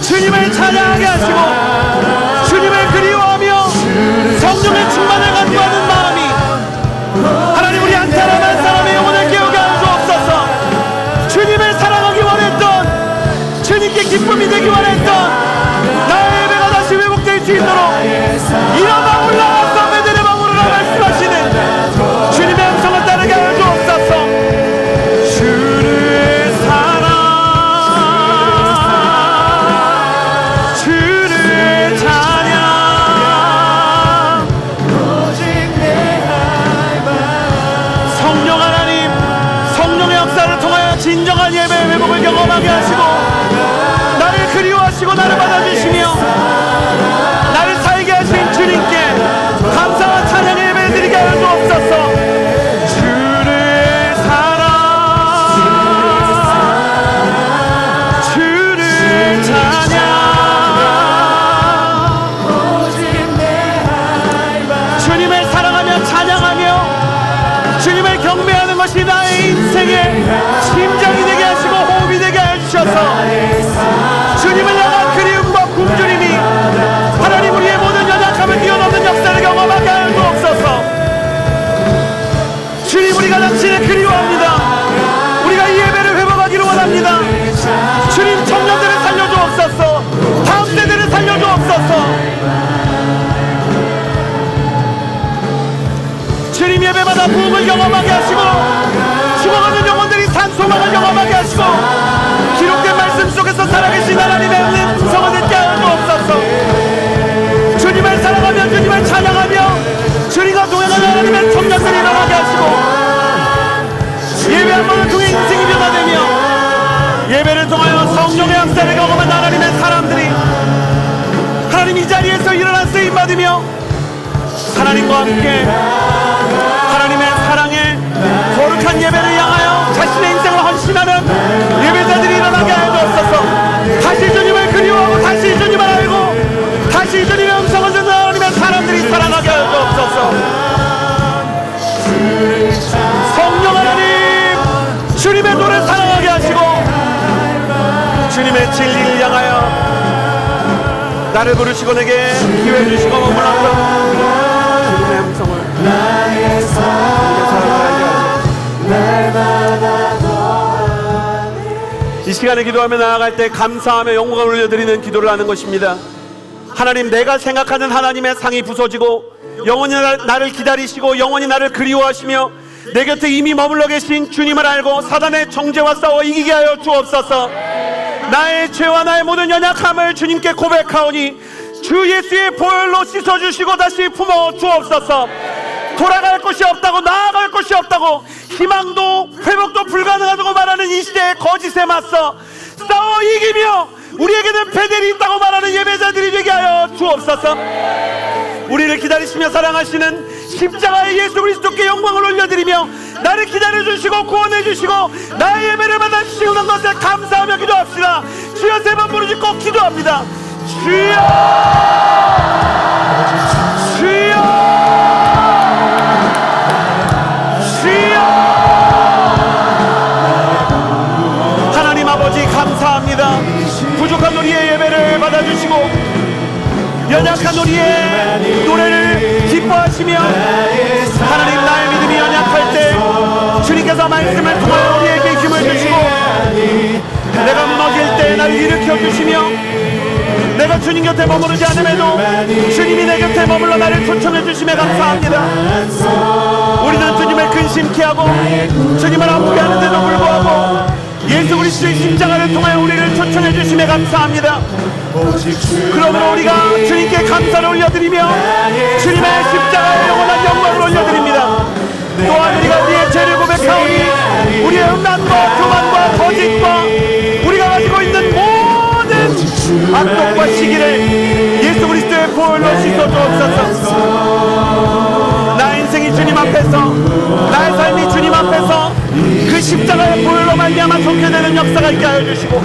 주님을 찬양하게 하시고 주님을 그리워하며 성령의 충만을 간구하는 마음이 하나님 우리 한 사람 한 사람의 영혼을 깨우게 하여 주옵소서. 주님을 사랑하기 원했던 주님께 기쁨이 되기 원했던 나의 예배가 다시 회복될 수 있도록 일어나 올라가서 베들레헴으로 말씀하시는 주님의 음성을 따르게 하여 주옵소서. 주를 사랑 주를 찬양 오직 내 할망 성령 하나님 성령의 역사를 통하여 진정한 예배의 회복을 경험하게 하시고 나를 그리워하시고 나를 받아주시며 나를 살게 하신 주님께 감사와 찬양의 예배를 드리게 하여 주옵소서. 주를 사랑 주를 찬양 오직 내 할망 주님을 사랑하며 찬양하며 주님을 경배하는 것이 나의 인생의 심장이 되게 하시고 호흡이 되게 하여 주셔서 주님을 향한 그리움 하나님과 함께 하나님의 사랑에 거룩한 예배를 향하여 자신의 인생을 헌신하는 예배자들이 일어나게 하여 주옵소서. 다시 주님을 그리워하고 다시 주님을 알고 다시 주님의 음성을 듣는 하나님의 사람들이 살아나게 하여 주옵소서. 성령 하나님, 주님의 도를 사랑하게 하시고 주님의 진리를 향하여 나를 부르시고 내게 기회 주시고 머물렀던 주님의 음성을 나의 이 시간에 기도하며 나아갈 때 감사하며 영광을 올려드리는 기도를 하는 것입니다. 하나님, 내가 생각하는 하나님의 상이 부서지고 영원히 나를 기다리시고 영원히 나를 그리워하시며 내 곁에 이미 머물러 계신 주님을 알고 사단의 정죄와 싸워 이기게 하여 주옵소서. 나의 죄와 나의 모든 연약함을 주님께 고백하오니 주 예수의 보혈로 씻어주시고 다시 품어 주옵소서. 돌아갈 곳이 없다고, 나아갈 곳이 없다고, 희망도 회복도 불가능하다고 말하는 이 시대의 거짓에 맞서 싸워 이기며 우리에게는 베델이 있다고 말하는 예배자들이 되게 하여 주옵소서. 우리를 기다리시며 사랑하시는 십자가의 예수 그리스도께 영광을 올려드리며 나를 기다려주시고 구원해주시고 나의 예배를 받아주시는 것에 감사하며 기도합시다. 주여, 세 번 부르짖고 기도합니다. 주여, 주여, 주여. 하나님 아버지, 감사합니다. 부족한 우리의 예배를 받아주시고 연약한 우리의 노래를 기뻐하시며 하나님, 나의 믿음이 연약할 때 주님께서 말씀을 통하여 우리에게 힘을 주시고 내가 무너질 때 나를 일으켜 주시며 내가 주님 곁에 머무르지 않음에도 주님이 내 곁에 머물러 나를 초청해 주심에 감사합니다. 우리는 주님을 근심케 하고 주님을 아프게 하는데도 불구하고 예수 그리스도의 십자가를 통하여 우리를 초청해 주심에 감사합니다. 그러므로 우리가 주님께 감사를 올려드리며 주님의 십자가의 영원한 영광을 올려드립니다. 또한 우리가 우리의 죄를 고백하오니 우리의 음란과 교만과 거짓과 우리가 가지고 있는 모든 악독과 시기를 예수 그리스도의 보혈로 씻어주옵소서. 나의 인생이 주님 앞에서, 나의 삶이 주님 앞에서 그 십자가의 보혈로 말미암아 좋게 되는 역사가 있게 하여 주시고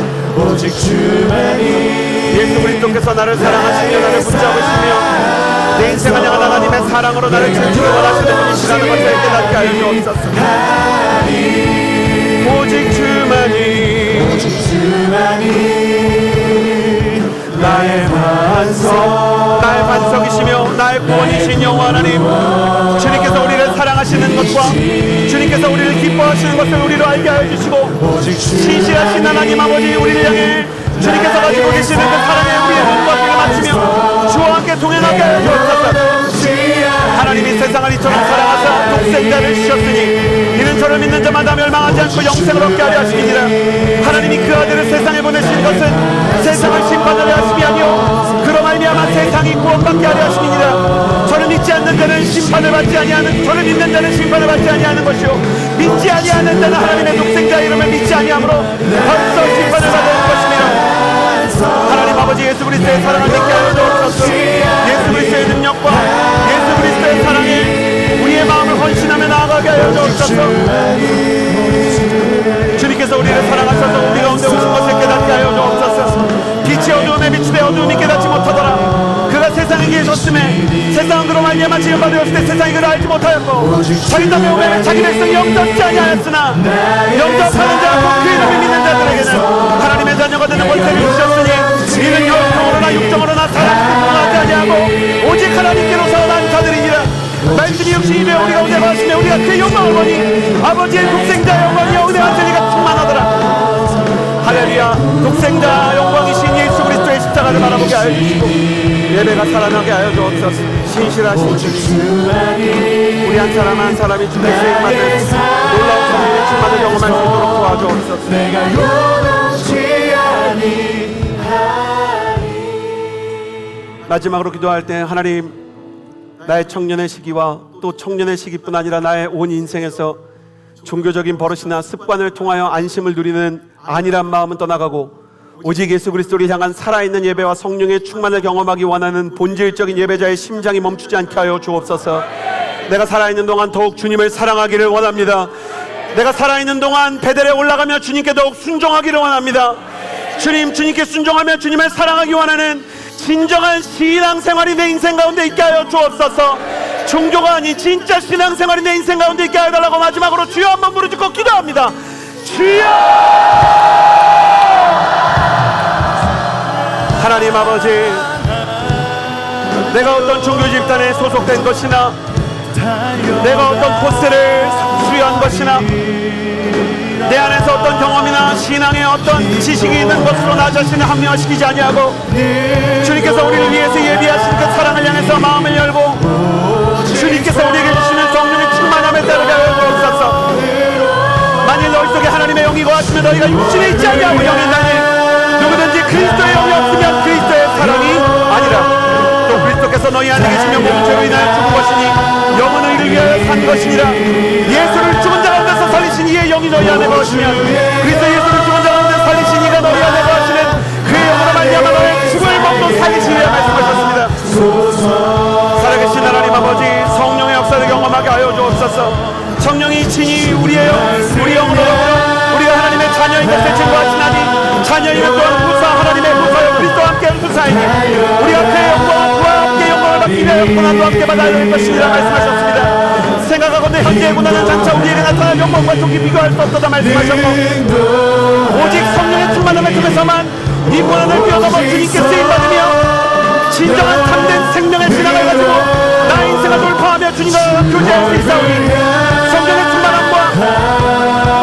예수 그리스도께서 나를 사랑하시며 나를 붙잡으시며 내 인생을 향한 하나님의 사랑으로 나를 채우시고 원하시는 분이시라는 것을 깨닫게 하여 주옵소서. 오직 주만이 나의 반석이시며 나의 구원이신 여호와 하나님, 주님께서 우리를 사랑하시는 것과 주님께서 우리를 기뻐하시는 것을 우리로 알게 하여 주시고 신실하신 하나님 아버지, 우리를 향해 주님께서 가지고 계시는 그 사랑의 우리의 눈과 귀를 맞추며 주와 함께 동행하게 하여 주옵소서. 하나님이 세상을 이처럼 사랑하사 독생자를 주셨으니 이는 저를 믿는 자마다 멸망하지 않고 영생을 얻게 하려 하심이니라. 하나님이 그 아들을 세상에 보내신 것은 세상을 심판하려 하심이 아니요 그로 말미암아 세상이 구원받게 하려 하심이니라. 저를 믿지 않는 자는 심판을 받지 아니하는, 저를 믿는 자는 심판을 받지 아니하는 것이요 믿지 아니하는 자는 하나님의 독생자 이름을 믿지 아니하므로 벌써 심판을 받을 것입니다. 하나님 아버지, 예수 그리스도의 사랑을 믿게 하여 주옵소서. 예수 그리스도의 능력과 예수 그리스도의 사랑에 우리의 마음을 헌신하며 나아가게 하여 주옵소서. 주님께서 우리를 사랑하셔서 우리 가운데 오신 것을 깨닫게 하여 주옵소서. 빛이 어두움에 비추되 어두움이 깨닫지 못하더라. 그가 세상에게 졌음에 세상은 그로 말미암아 지음받으었을 때 세상이 그를 알지 못하였고 자기 땅에 오매 자기 백성이 영접지 아니하였으나 영접하는 자와 그 이름을 믿는 자들에게는 하나님의 자녀가 되는 권세를 주셨으니 이는 영적으로나 육적으로나 사람을 구원하지 아니하고 오직 하나님께로서 난 자들이니라. 말씀이 육신이 되어 우리 가운데 거하시며 우리가 그의 영광을 보니 아버지의 독생자 영광이여 은혜와 진리가 충만하더라. 할렐루야. 독생자 영광이신 예수 그리스도의 십자가를 바라보게 하여 주시고 예배가 살아나게 하여 주옵소서. 신실하신 주님, 우리 한 사람 한 사람이 주님의 수행만을 놀라운 성령의 충만을 경험할 수 있도록 도와주옵소서. 마지막으로 기도할 때 하나님, 나의 청년의 시기와 또 청년의 시기뿐 아니라 나의 온 인생에서 종교적인 버릇이나 습관을 통하여 안심을 누리는 안일한 마음은 떠나가고 오직 예수 그리스도를 향한 살아있는 예배와 성령의 충만을 경험하기 원하는 본질적인 예배자의 심장이 멈추지 않게 하여 주옵소서. 내가 살아있는 동안 더욱 주님을 사랑하기를 원합니다. 내가 살아있는 동안 베델에 올라가며 주님께 더욱 순종하기를 원합니다. 주님께 순종하며 주님을 사랑하기 원하는 진정한 신앙생활이 내 인생 가운데 있게 하여 주옵소서. 종교가 아닌 진짜 신앙생활이 내 인생 가운데 있게 하여 달라고 마지막으로 주여 한번 부르짖고 기도합니다. 주여! 하나님 아버지, 내가 어떤 종교 집단에 소속된 것이나 내가 어떤 코스를 수료한 것이나 내 안에서 어떤 경험이나 신앙의 어떤 지식이 있는 것으로 나 자신을 합리화시키지 아니하고 주님께서 우리를 위해서 예비하신 그 사랑을 향해서 마음을 열고 주님께서 우리에게 주시는 성령의 충만함에 따르게 하여 주옵소서. 만일 너희 속에 하나님의 영이 거하시면 너희가 육신에 있지 아니하고 영이 있나니 누구든지 그리스도의 영이 없으면 그리스도의 사랑이 아니라. 또 그리스도께서 너희 안에 계시면 모든 죄로 인하여 죽은 것이니 영은 의를 위하여 산 것이니라. 예수를 죽은 자 가운데서 살리신 이의 영이 너희 안에 거하시면 그리스도 예수를 죽은 자 가운데 살리신 이가 너희 안에 거하시는 그의 영으로 말미암아 너의 죽을 몸도 살리시리라 말씀하셨습니다. 살아계신 하나님 아버지, 성령의 역사를 경험하게 하여 주옵소서. 성령이 친히 우리 영으로 우리가 하나님의 자녀인 것을 증거하시나니 자녀이면 또한 부사 하나님의 부사요 그리스도와 함께 부사이니 우리가 그의 영광과 그와 함께 영광을 받기 위하여 고난도 함께 받아야 할 것이니라 말씀하셨습니다. 생각하건대 현재의 고난은 장차 우리에게 나타날 영광과 종기 비교할 수 없도다 말씀하셨고 오직 성령의 충만함을 통해서만 이 고난을 뛰어넘어 주님께 쓰임받으며 진정한 참된 생명의 신앙을 가지고 나의 인생을 돌파하며 주님과 교제할 수 있사오니 성령의 충만함과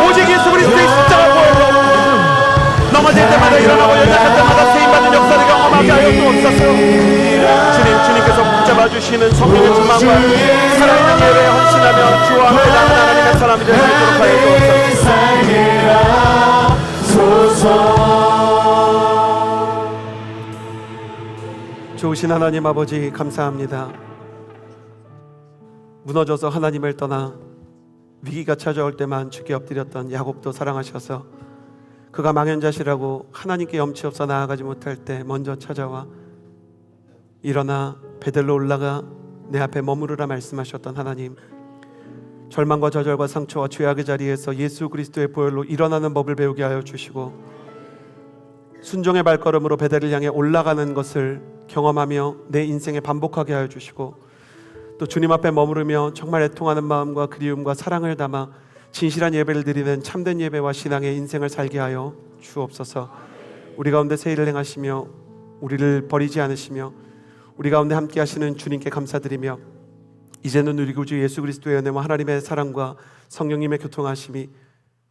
오직 예수 그리스도의 십자가 보혈로 넘어질 때마다 일어나고 연약할 때마다 쓰임받는 역사를 경험하게 하여 주옵소서. 주님께서 붙잡아 주시는 성령의 충만과 살아있는 예배에 헌신하며 주와 함께 남은 하나님의 사람이 될 수 있도록 하여 주옵소서. 좋으신 하나님 아버지, 감사합니다. 무너져서 하나님을 떠나 위기가 찾아올 때만 주께 엎드렸던 야곱도 사랑하셔서 그가 망연자실하고 하나님께 염치 없어 나아가지 못할 때 먼저 찾아와 일어나 베델로 올라가 내 앞에 머무르라 말씀하셨던 하나님, 절망과 저절과 상처와 죄악의 자리에서 예수 그리스도의 보혈로 일어나는 법을 배우게 하여 주시고 순종의 발걸음으로 베델을 향해 올라가는 것을 경험하며 내 인생에 반복하게 하여 주시고 또 주님 앞에 머무르며 정말 애통하는 마음과 그리움과 사랑을 담아 진실한 예배를 드리는 참된 예배와 신앙의 인생을 살게 하여 주옵소서. 우리 가운데 새 일을 행하시며 우리를 버리지 않으시며 우리 가운데 함께 하시는 주님께 감사드리며 이제는 우리 구주 예수 그리스도의 은혜와 하나님의 사랑과 성령님의 교통하심이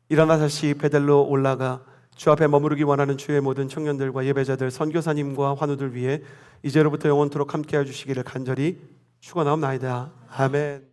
일어나 다시 베델로 올라가 주 앞에 머무르기 원하는 주의 모든 청년들과 예배자들, 선교사님과 환우들 위해 이제로부터 영원토록 함께해 주시기를 간절히 축원하옵나이다. 아멘.